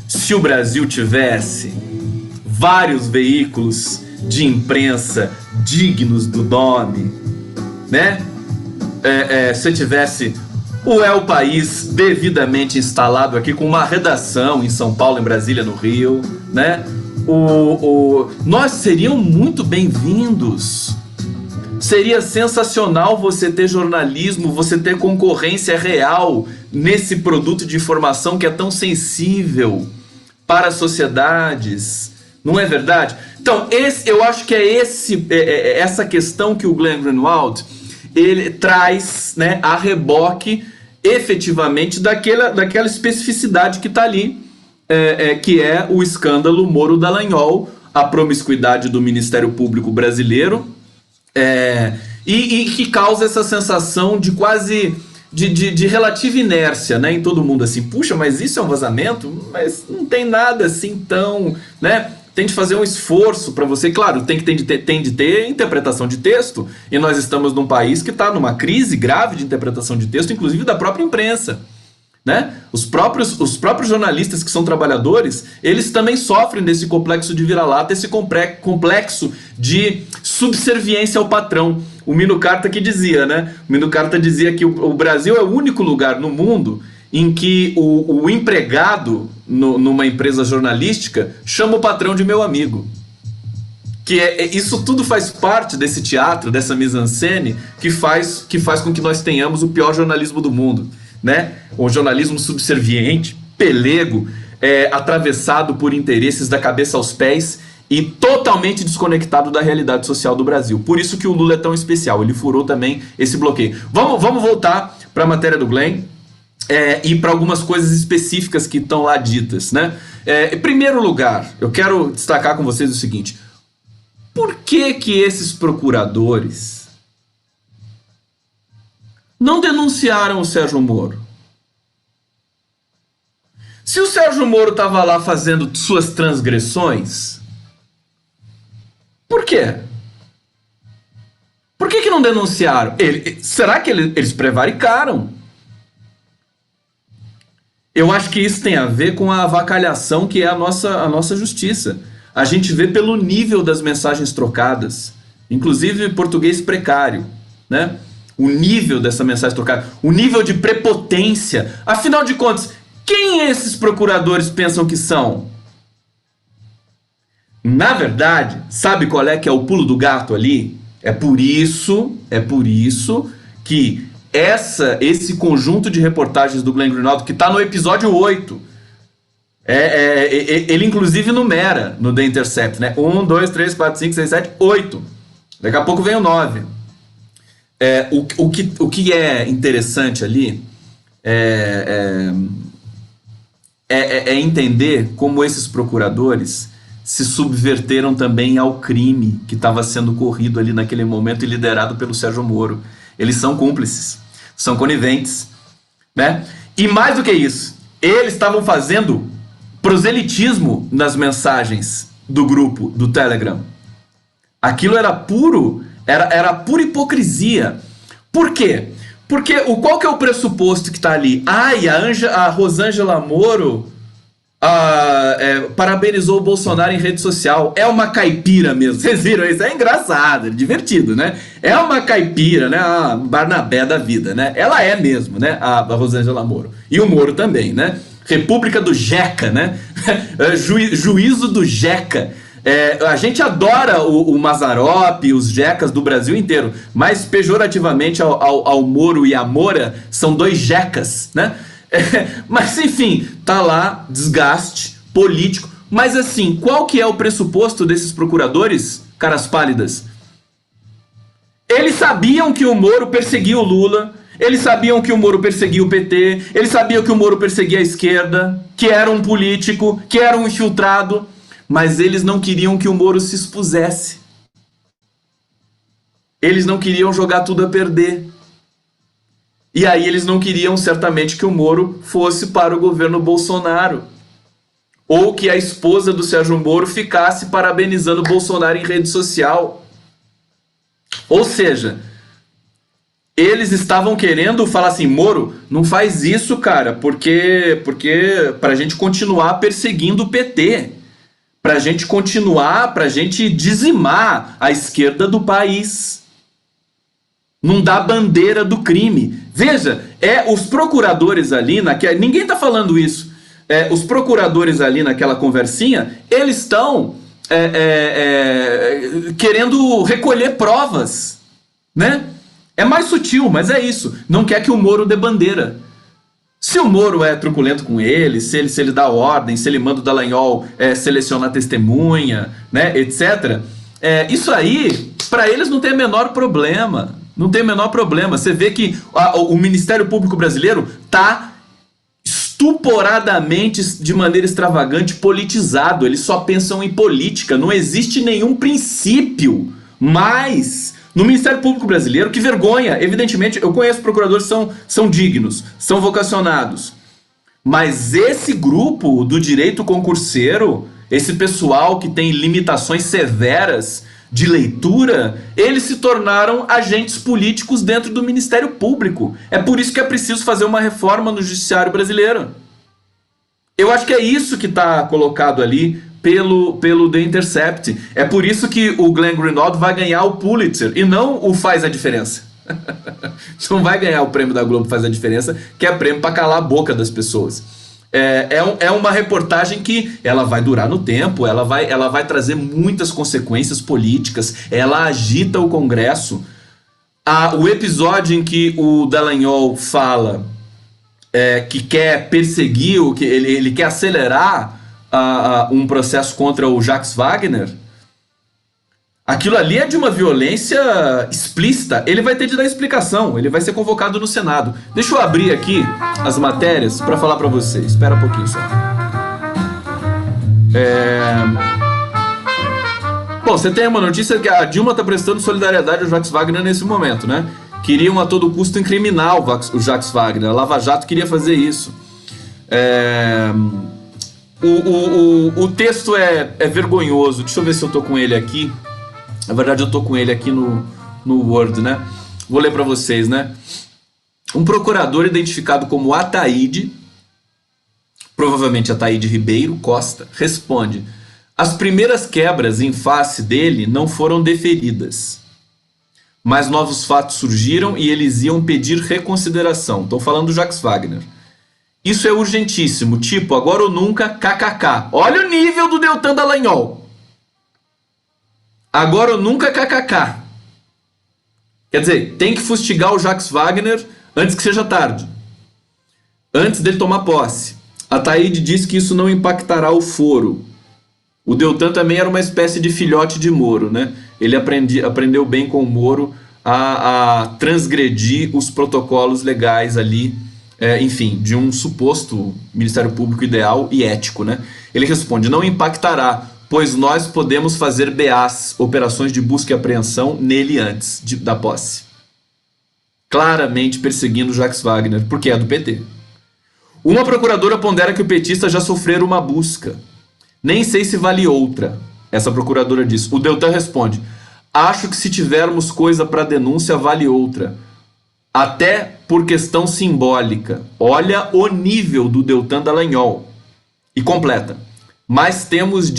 se o Brasil tivesse vários veículos de imprensa dignos do nome, né? Se tivesse o El País devidamente instalado aqui, com uma redação em São Paulo, em Brasília, no Rio, né? Nós seríamos muito bem-vindos. Seria sensacional você ter jornalismo, você ter concorrência real nesse produto de informação que é tão sensível para as sociedades. Não é verdade? Então, eu acho que essa questão que o Glenn Greenwald ele traz, né, a reboque efetivamente daquela especificidade que está ali, que é o escândalo Moro Dallagnol, a promiscuidade do Ministério Público brasileiro, e que causa essa sensação de quase de relativa inércia, né, em todo mundo, assim, puxa, mas isso é um vazamento? Mas não tem nada assim tão, né? Tem de fazer um esforço para você, claro, tem de ter interpretação de texto, e nós estamos num país que está numa crise grave de interpretação de texto, inclusive da própria imprensa, né? Os próprios jornalistas que são trabalhadores, eles também sofrem desse complexo de vira-lata, esse complexo de subserviência ao patrão. O Mino Carta que dizia, né? O Mino Carta dizia que o Brasil é o único lugar no mundo em que o empregado numa empresa jornalística chama o patrão de meu amigo. Isso tudo faz parte desse teatro, dessa mise-en-scène que faz com que nós tenhamos o pior jornalismo do mundo, né? Um jornalismo subserviente, pelego, atravessado por interesses da cabeça aos pés e totalmente desconectado da realidade social do Brasil. Por isso que o Lula é tão especial, ele furou também esse bloqueio. Vamos voltar para a matéria do Glenn. E para algumas coisas específicas que estão lá ditas, né? Em primeiro lugar, eu quero destacar com vocês o seguinte: por que esses procuradores não denunciaram o Sérgio Moro? Se o Sérgio Moro estava lá fazendo suas transgressões, por quê? Por que não denunciaram? Será que eles prevaricaram? Eu acho que isso tem a ver com a avacalhação que é a nossa justiça. A gente vê pelo nível das mensagens trocadas, inclusive português precário, né? O nível dessa mensagem trocada, o nível de prepotência. Afinal de contas, quem esses procuradores pensam que são? Na verdade, sabe qual é que é o pulo do gato ali? É por isso que esse conjunto de reportagens do Glenn Greenwald, que está no episódio 8, ele inclusive numera no The Intercept, né? 1, 2, 3, 4, 5, 6, 7, 8. Daqui a pouco vem o 9. O que é interessante ali é entender como esses procuradores se subverteram também ao crime que estava sendo corrido ali naquele momento e liderado pelo Sérgio Moro. Eles são cúmplices, são coniventes, né? E mais do que isso, eles estavam fazendo proselitismo nas mensagens do grupo do Telegram. Aquilo era pura hipocrisia. Por quê? Porque qual que é o pressuposto que está ali? A Rosângela Moro Parabenizou o Bolsonaro em rede social. É uma caipira mesmo. Vocês viram isso? É engraçado, é divertido, né? É uma caipira, né? A Barnabé da vida, né? Ela é mesmo, né? A Rosângela Moro. E o Moro também, né? República do Jeca, né? Juízo do Jeca. A gente adora o Mazzaropi, os jecas do Brasil inteiro, mas pejorativamente ao Moro e à Moura são dois jecas, né? Mas enfim, tá lá, desgaste político. Mas assim, qual que é o pressuposto desses procuradores, caras pálidas? Eles sabiam que o Moro perseguia o Lula, eles sabiam que o Moro perseguia o PT, eles sabiam que o Moro perseguia a esquerda, que era um político, que era um infiltrado, mas eles não queriam que o Moro se expusesse. Eles não queriam jogar tudo a perder. E aí eles não queriam certamente que o Moro fosse para o governo Bolsonaro. Ou que a esposa do Sérgio Moro ficasse parabenizando o Bolsonaro em rede social. Ou seja, eles estavam querendo falar assim, Moro, não faz isso, cara, porque pra gente continuar perseguindo o PT. Pra gente continuar, pra gente dizimar a esquerda do país. Não dá bandeira do crime. Veja, os procuradores ali, ninguém está falando isso. Os procuradores ali naquela conversinha, eles estão querendo recolher provas, né? É mais sutil, mas é isso. Não quer que o Moro dê bandeira. Se o Moro é truculento com ele, se ele dá ordem, se ele manda o Dallagnol selecionar testemunha, né, etc. Isso aí, para eles não tem o menor problema. Não tem o menor problema. Você vê que o Ministério Público Brasileiro está estuporadamente, de maneira extravagante, politizado. Eles só pensam em política. Não existe nenhum princípio mais no Ministério Público Brasileiro. Que vergonha. Evidentemente, eu conheço procuradores que são dignos, são vocacionados. Mas esse grupo do direito concurseiro, esse pessoal que tem limitações severas de leitura, eles se tornaram agentes políticos dentro do Ministério Público. É por isso que é preciso fazer uma reforma no judiciário brasileiro. Eu acho que é isso que está colocado ali pelo The Intercept. É por isso que o Glenn Greenwald vai ganhar o Pulitzer e não o Faz a Diferença. Não vai ganhar o prêmio da Globo Faz a Diferença, que é prêmio para calar a boca das pessoas. É uma reportagem que ela vai durar no tempo, ela vai trazer muitas consequências políticas, ela agita o Congresso. O episódio em que o Dallagnol fala que quer perseguir, que ele quer acelerar um processo contra o Jacques Wagner, aquilo ali é de uma violência explícita. Ele vai ter de dar explicação, ele vai ser convocado no Senado. Deixa eu abrir aqui as matérias para falar para vocês. Espera um pouquinho só. Bom, você tem uma notícia que a Dilma está prestando solidariedade ao Jacques Wagner nesse momento, né? Queriam a todo custo incriminar o Jacques Wagner. A Lava Jato queria fazer isso. O texto é vergonhoso. Deixa eu ver se eu tô com ele aqui. Na verdade, eu tô com ele aqui no Word, né? Vou ler para vocês, né? Um procurador identificado como Ataíde, provavelmente Ataíde Ribeiro Costa, responde: as primeiras quebras em face dele não foram deferidas, mas novos fatos surgiram e eles iam pedir reconsideração. Estou falando do Jacques Wagner. Isso é urgentíssimo, tipo, agora ou nunca, kkk. Olha o nível do Deltan Dallagnol. Agora ou nunca, kkk. Quer dizer, tem que fustigar o Jacques Wagner antes que seja tarde. Antes dele tomar posse. A Taíde diz que isso não impactará o foro. O Deltan também era uma espécie de filhote de Moro, né? Ele aprendeu bem com o Moro a transgredir os protocolos legais ali, enfim, de um suposto Ministério Público ideal e ético, né? Ele responde: não impactará, pois nós podemos fazer BAs, operações de busca e apreensão, nele antes da posse. Claramente perseguindo Jacques Wagner, porque é do PT. Uma procuradora pondera que o petista já sofreu uma busca. Nem sei se vale outra, essa procuradora diz. O Deltan responde: acho que se tivermos coisa para denúncia, vale outra. Até por questão simbólica. Olha o nível do Deltan Dallagnol. E completa. Mas temos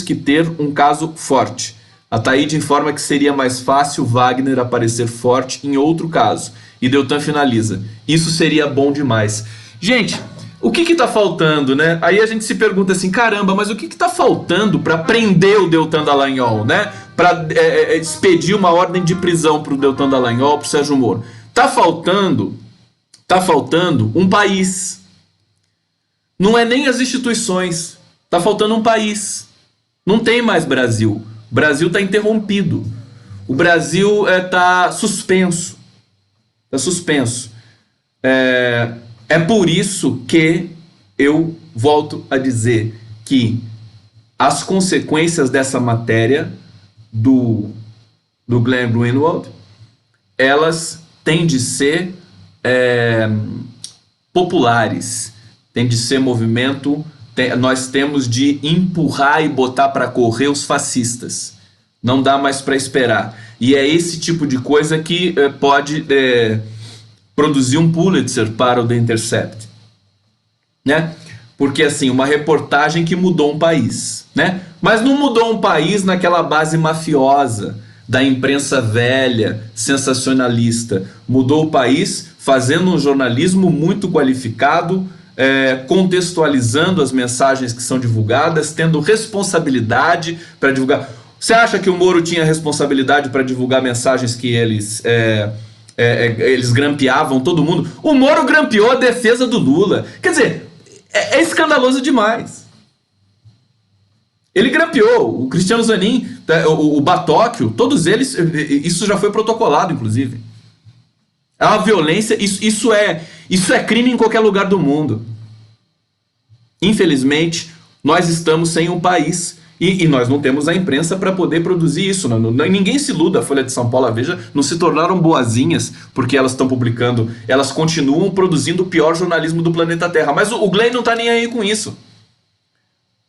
que ter um caso forte. A Taíde informa que seria mais fácil Wagner aparecer forte em outro caso. E Deltan finaliza. Isso seria bom demais. Gente, o que está faltando, né? Aí a gente se pergunta assim, caramba, mas o que está faltando para prender o Deltan Dallagnol, né? Para expedir uma ordem de prisão para o Deltan Dallagnol, para o Sérgio Moro. Tá faltando um país. Não é nem as instituições. Tá faltando um país. Não tem mais Brasil. O Brasil está interrompido. O Brasil está suspenso. Está suspenso. É por isso que eu volto a dizer que as consequências dessa matéria do Glenn Greenwald, elas têm de ser populares, têm de ser movimento. Nós temos de empurrar e botar para correr os fascistas. Não dá mais para esperar. E é esse tipo de coisa que pode produzir um Pulitzer para o The Intercept, né? Porque assim, uma reportagem que mudou um país, né? Mas não mudou um país naquela base mafiosa da imprensa velha, sensacionalista. Mudou o país fazendo um jornalismo muito qualificado, contextualizando as mensagens que são divulgadas, tendo responsabilidade para divulgar. Você acha que o Moro tinha responsabilidade para divulgar mensagens que eles grampeavam todo mundo? O Moro grampeou a defesa do Lula. Quer dizer, é escandaloso demais. Ele grampeou o Cristiano Zanin, o Batóquio, todos eles, isso já foi protocolado, inclusive. É uma violência, isso é crime em qualquer lugar do mundo. Infelizmente, nós estamos sem um país e nós não temos a imprensa para poder produzir isso. Ninguém se iluda, a Folha de São Paulo, a Veja, não se tornaram boazinhas porque elas estão publicando, elas continuam produzindo o pior jornalismo do planeta Terra. Mas o Glenn não está nem aí com isso.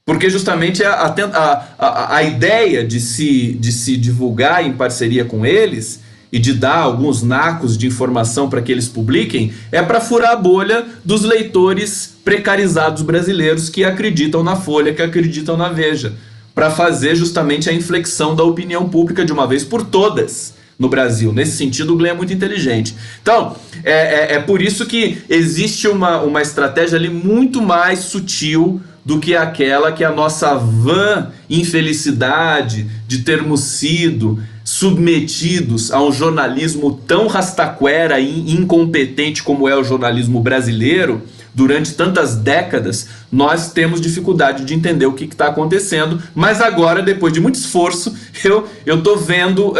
Porque justamente a ideia de se divulgar em parceria com eles e de dar alguns nacos de informação para que eles publiquem é para furar a bolha dos leitores precarizados brasileiros que acreditam na Folha, que acreditam na Veja, para fazer justamente a inflexão da opinião pública de uma vez por todas no Brasil. Nesse sentido, o Glenn é muito inteligente. Então, é por isso que existe uma estratégia ali muito mais sutil do que aquela que a nossa vã infelicidade de termos sido submetidos a um jornalismo tão rastaquera e incompetente como é o jornalismo brasileiro, durante tantas décadas, nós temos dificuldade de entender o que está acontecendo, mas agora, depois de muito esforço, eu estou vendo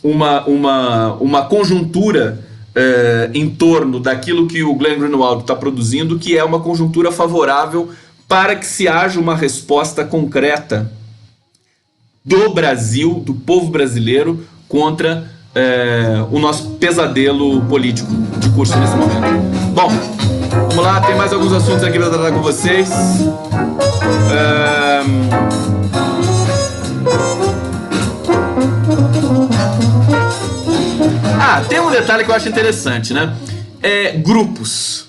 uma conjuntura em torno daquilo que o Glenn Greenwald está produzindo, que é uma conjuntura favorável para que se haja uma resposta concreta do Brasil, do povo brasileiro, contra o nosso pesadelo político de curso nesse momento. Bom, vamos lá, tem mais alguns assuntos aqui para tratar com vocês. Tem um detalhe que eu acho interessante, né? Grupos,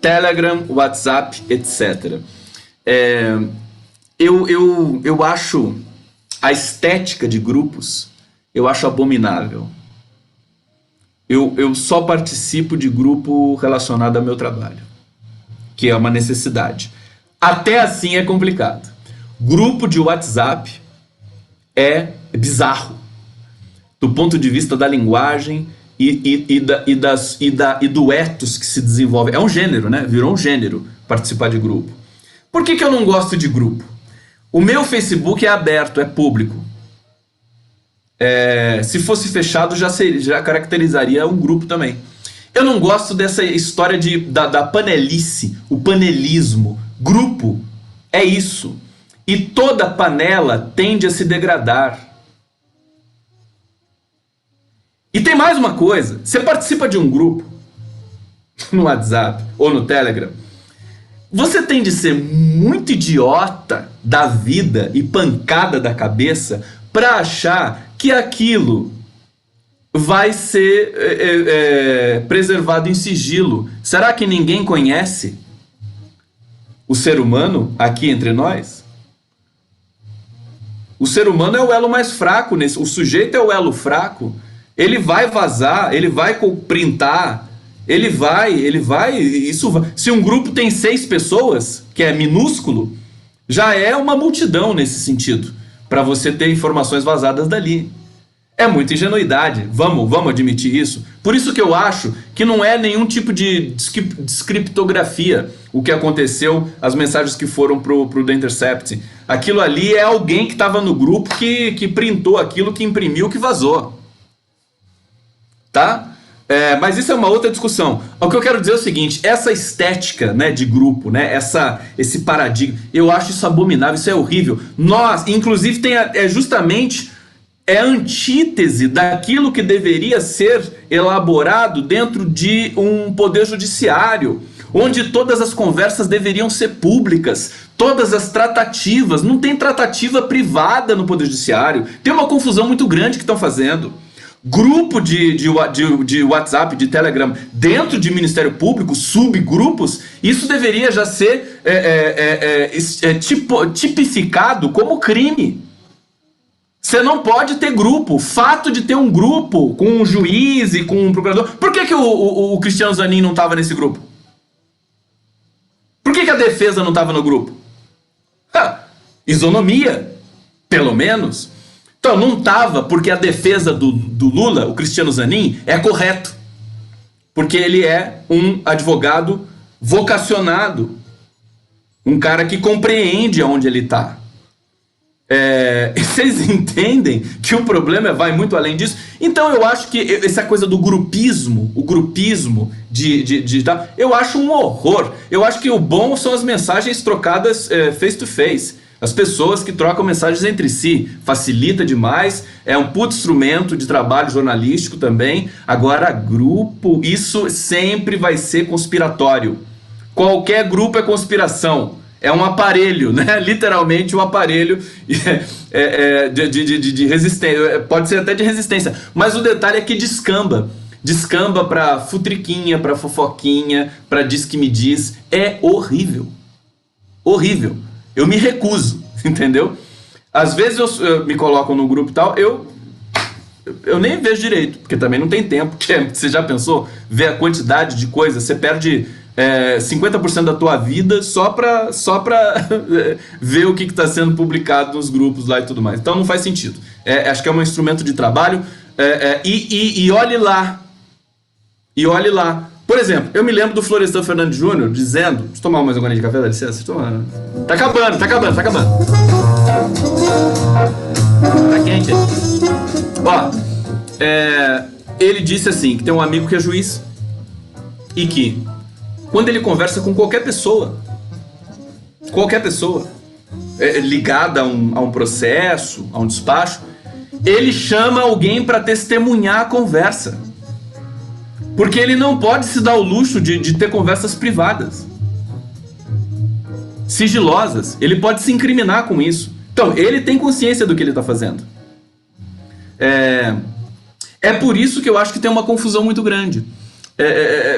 Telegram, WhatsApp, etc. Eu acho a estética de grupos, eu acho abominável. Eu só participo de grupo relacionado ao meu trabalho, que é uma necessidade. Até assim é complicado. Grupo de WhatsApp é bizarro, do ponto de vista da linguagem e do ethos que se desenvolve. É um gênero, né? Virou um gênero participar de grupo. Por que eu não gosto de grupo? O meu Facebook é aberto, é público. Se fosse fechado, já caracterizaria um grupo também. Eu não gosto dessa história da panelice, o panelismo. Grupo é isso. E toda panela tende a se degradar. E tem mais uma coisa. Você participa de um grupo no WhatsApp ou no Telegram, você tem de ser muito idiota da vida e pancada da cabeça para achar que aquilo vai ser preservado em sigilo. Será que ninguém conhece o ser humano aqui entre nós? O ser humano é o elo mais fraco, o sujeito é o elo fraco. Ele vai vazar, ele vai printar, ele vai, se um grupo tem 6 pessoas, que é minúsculo, já é uma multidão nesse sentido, para você ter informações vazadas dali. É muita ingenuidade, vamos admitir isso. Por isso que eu acho que não é nenhum tipo de descriptografia o que aconteceu, as mensagens que foram pro The Intercept. Aquilo ali é alguém que estava no grupo que printou aquilo, que imprimiu, que vazou. Tá? Mas isso é uma outra discussão. O que eu quero dizer é o seguinte: essa estética, né, de grupo, né, esse paradigma, eu acho isso abominável, isso é horrível. Nós, inclusive, justamente a antítese daquilo que deveria ser elaborado dentro de um poder judiciário, onde todas as conversas deveriam ser públicas, todas as tratativas. Não tem tratativa privada no poder judiciário. Tem uma confusão muito grande que estão fazendo. Grupo de WhatsApp, de Telegram, dentro de Ministério Público, subgrupos, isso deveria já ser tipificado como crime. Você não pode ter grupo. O fato de ter um grupo com um juiz e com um procurador... Por que o Cristiano Zanin não estava nesse grupo? Por que a defesa não estava no grupo? Isonomia, pelo menos. Então, não estava porque a defesa do Lula, o Cristiano Zanin, é correto. Porque ele é um advogado vocacionado. Um cara que compreende aonde ele está. Vocês entendem que o problema vai muito além disso? Então eu acho que essa coisa do grupismo, o grupismo eu acho um horror. Eu acho que o bom são as mensagens trocadas face to face. As pessoas que trocam mensagens entre si. Facilita demais, é um puto instrumento de trabalho jornalístico também. Agora, grupo, isso sempre vai ser conspiratório. Qualquer grupo é conspiração. É um aparelho, né? Literalmente um aparelho de resistência. Pode ser até de resistência. Mas o detalhe é que descamba. Descamba pra futriquinha, pra fofoquinha, pra diz que me diz. É horrível. Horrível. Eu me recuso, entendeu? Às vezes eu me coloco no grupo e tal, eu nem vejo direito, porque também não tem tempo. Você já pensou? Ver a quantidade de coisas, você perde 50% da tua vida só pra ver o que está sendo publicado nos grupos lá e tudo mais. Então não faz sentido. Acho que é um instrumento de trabalho. E olhe lá. E olhe lá. Por exemplo, eu me lembro do Florestan Fernandes Júnior dizendo... Deixa eu tomar mais um golinho de café, dá licença. Tá acabando. Tá quente. Ó, ele disse assim, que tem um amigo que é juiz e que quando ele conversa com qualquer pessoa ligada a um processo, a um despacho, ele chama alguém para testemunhar a conversa. Porque ele não pode se dar o luxo de ter conversas privadas, sigilosas. Ele pode se incriminar com isso. Então, ele tem consciência do que ele está fazendo. É por isso que eu acho que tem uma confusão muito grande.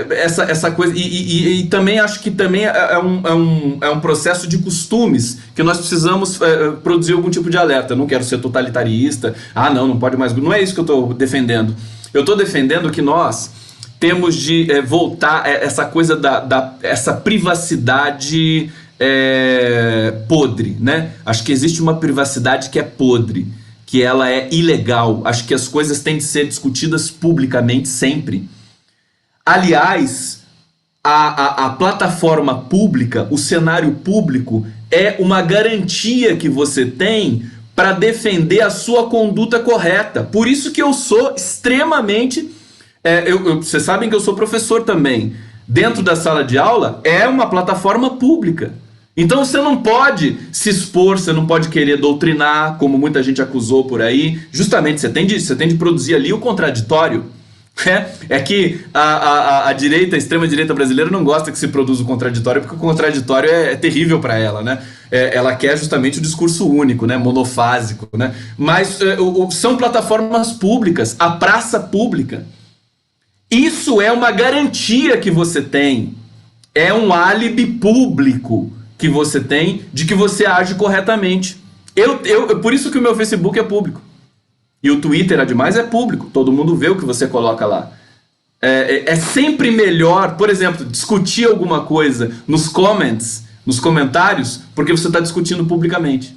Essa coisa. E também acho que também é um processo de costumes que nós precisamos produzir algum tipo de alerta. Eu não quero ser totalitarista. Não pode mais. Não é isso que eu estou defendendo. Eu estou defendendo que nós temos de voltar essa coisa essa privacidade podre, né? Acho que existe uma privacidade que é podre, que ela é ilegal. Acho que as coisas têm de ser discutidas publicamente sempre. Aliás, a plataforma pública, o cenário público é uma garantia que você tem para defender a sua conduta correta. Por isso que eu sou extremamente... vocês sabem que eu sou professor também. Dentro da sala de aula é uma plataforma pública. Então você não pode se expor, você não pode querer doutrinar, como muita gente acusou por aí. Justamente, você tem de produzir ali o contraditório. É que a direita, a extrema-direita brasileira não gosta que se produza o contraditório, porque o contraditório é terrível para ela, né? Ela quer justamente o discurso único, né? Monofásico, né? Mas são plataformas públicas, a praça pública. Isso é uma garantia que você tem. É um álibi público que você tem de que você age corretamente. Por isso que o meu Facebook é público. E o Twitter, ademais, é público. Todo mundo vê o que você coloca lá. É sempre melhor, por exemplo, discutir alguma coisa nos comentários, porque você está discutindo publicamente.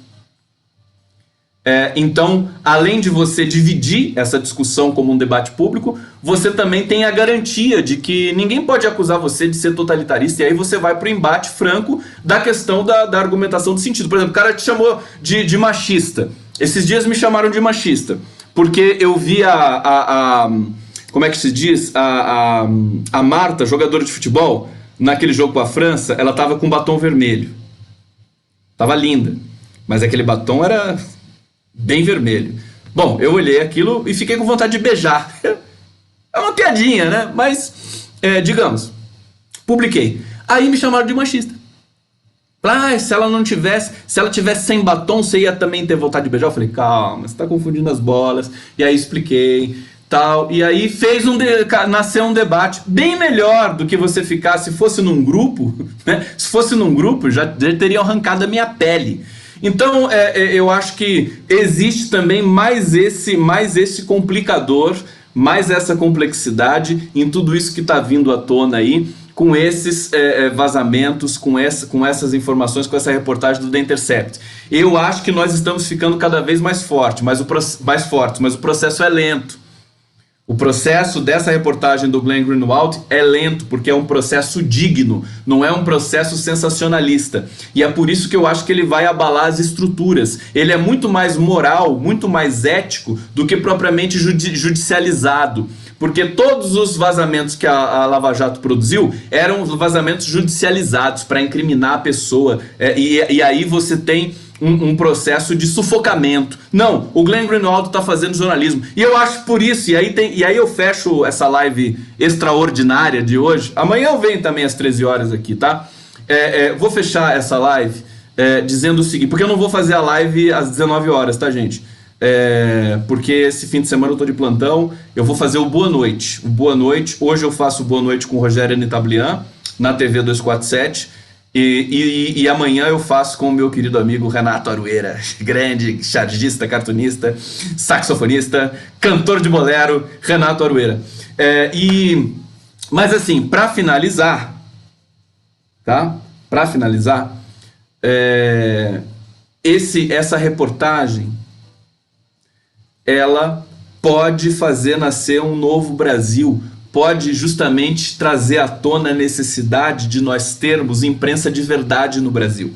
Então, além de você dividir essa discussão como um debate público, você também tem a garantia de que ninguém pode acusar você de ser totalitarista, e aí você vai para o embate franco da questão da argumentação do sentido. Por exemplo, o cara te chamou de machista. Esses dias me chamaram de machista, porque eu vi como é que se diz? A Marta, jogadora de futebol, naquele jogo com a França, ela tava com batom vermelho. Tava linda, mas aquele batom era bem vermelho. Bom, eu olhei aquilo e fiquei com vontade de beijar. É uma piadinha, né? Mas, digamos, publiquei. Aí me chamaram de machista. Se ela tivesse sem batom, você ia também ter vontade de beijar? Eu falei, calma, você tá confundindo as bolas. E aí expliquei, tal. E aí nasceu um debate bem melhor do que você ficar, se fosse num grupo, né? Se fosse num grupo, já teriam arrancado a minha pele. Então, eu acho que existe também mais esse complicador, mais essa complexidade em tudo isso que está vindo à tona aí, com esses vazamentos, com essas informações, com essa reportagem do The Intercept. Eu acho que nós estamos ficando cada vez mais fortes, mas o processo é lento. O processo dessa reportagem do Glenn Greenwald é lento, porque é um processo digno, não é um processo sensacionalista. E é por isso que eu acho que ele vai abalar as estruturas. Ele é muito mais moral, muito mais ético do que propriamente judicializado. Porque todos os vazamentos que a Lava Jato produziu eram vazamentos judicializados para incriminar a pessoa. E aí você tem um processo de sufocamento. Não, o Glenn Greenwald está fazendo jornalismo. E eu acho por isso, e aí eu fecho essa live extraordinária de hoje. Amanhã eu venho também às 13 horas aqui, tá? Vou fechar essa live dizendo o seguinte, porque eu não vou fazer a live às 19 horas, tá, gente? Porque esse fim de semana eu tô de plantão. Eu vou fazer o Boa Noite. Hoje eu faço o Boa Noite com o Rogério Anitablian na TV 247. E amanhã eu faço com o meu querido amigo Renato Arueira, grande chargista, cartunista, saxofonista, cantor de bolero, Renato Arueira. Mas assim, para finalizar, tá? Para finalizar, essa reportagem, ela pode fazer nascer um novo Brasil, pode justamente trazer à tona a necessidade de nós termos imprensa de verdade no Brasil.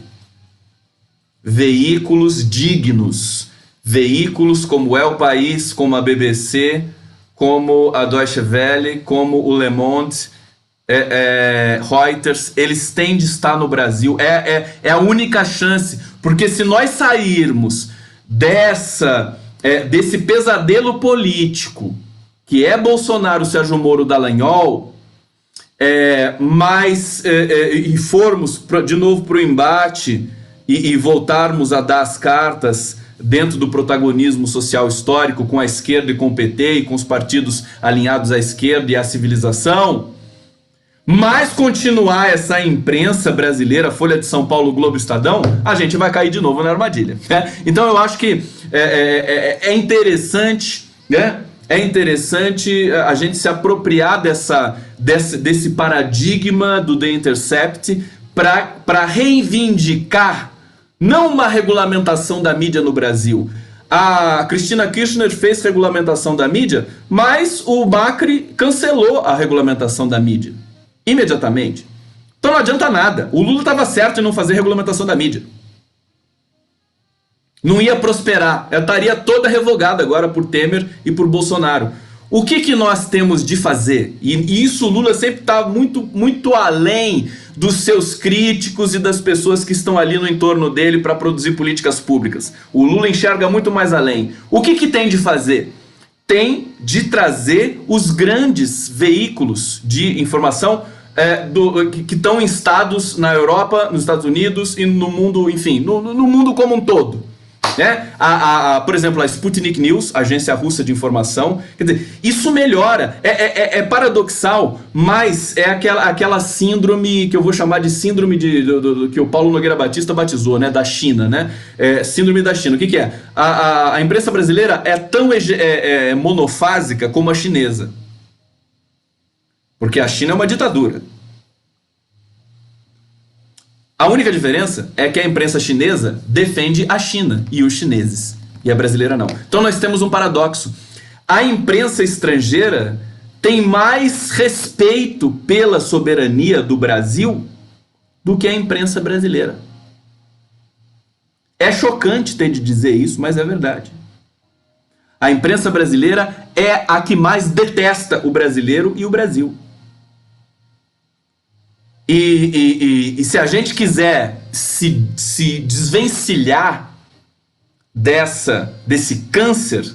Veículos dignos, veículos como é o País, como a BBC, como a Deutsche Welle, como o Le Monde, Reuters, eles têm de estar no Brasil. É a única chance, porque se nós sairmos desse pesadelo político que é Bolsonaro, Sérgio Moro, Dallagnol, e formos de novo para o embate e voltarmos a dar as cartas dentro do protagonismo social histórico com a esquerda e com o PT e com os partidos alinhados à esquerda e à civilização, mas continuar essa imprensa brasileira, Folha de São Paulo, Globo, Estadão, a gente vai cair de novo na armadilha. Então eu acho que é interessante, né? É interessante a gente se apropriar desse paradigma do The Intercept para reivindicar não uma regulamentação da mídia no Brasil. A Cristina Kirchner fez regulamentação da mídia, mas o Macri cancelou a regulamentação da mídia imediatamente. Então não adianta nada. O Lula estava certo em não fazer regulamentação da mídia. Não ia prosperar. Ela estaria toda revogada agora por Temer e por Bolsonaro. O que nós temos de fazer? E isso o Lula sempre está muito, muito além dos seus críticos e das pessoas que estão ali no entorno dele para produzir políticas públicas. O Lula enxerga muito mais além. O que tem de fazer? Tem de trazer os grandes veículos de informação que estão instados na Europa, nos Estados Unidos e no mundo, enfim, no mundo como um todo. né? Por exemplo, a Sputnik News, agência russa de informação. Quer dizer, isso melhora. É paradoxal, mas é aquela síndrome que eu vou chamar de síndrome que o Paulo Nogueira Batista batizou, né? Da China, né? Síndrome da China. O que é? A imprensa brasileira é tão monofásica como a chinesa. Porque a China é uma ditadura. A única diferença é que a imprensa chinesa defende a China e os chineses, e a brasileira não. Então nós temos um paradoxo. A imprensa estrangeira tem mais respeito pela soberania do Brasil do que a imprensa brasileira. É chocante ter de dizer isso, mas é verdade. A imprensa brasileira é a que mais detesta o brasileiro e o Brasil. E se a gente quiser se desvencilhar desse câncer,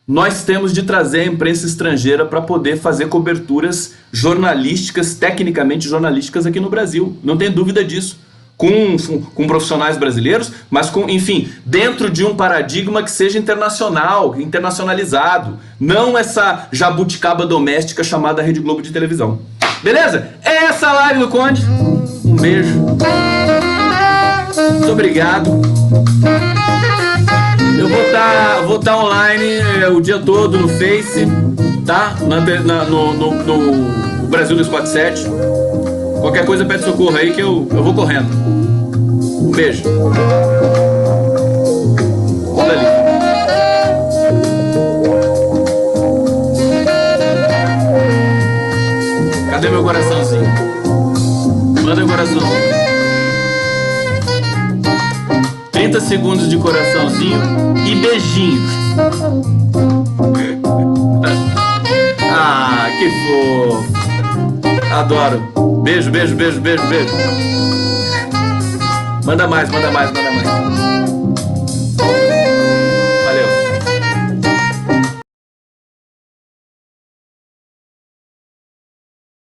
nós temos de trazer a imprensa estrangeira para poder fazer coberturas jornalísticas, tecnicamente jornalísticas aqui no Brasil. Não tem dúvida disso. Com profissionais brasileiros, mas enfim, dentro de um paradigma que seja internacional, internacionalizado. Não essa jabuticaba doméstica chamada Rede Globo de televisão. Beleza? É essa a live do Conde. Um beijo. Muito obrigado. Eu vou estar online o dia todo no Face, tá? No Brasil 247. Qualquer coisa pede socorro aí que eu vou correndo. Um beijo. Olha ali. Cadê meu coraçãozinho? Manda o coraçãozinho. 30 segundos de coraçãozinho e beijinho. Ah, que fofo. Adoro. Beijo, beijo, beijo, beijo, beijo. Manda mais, manda mais, manda mais.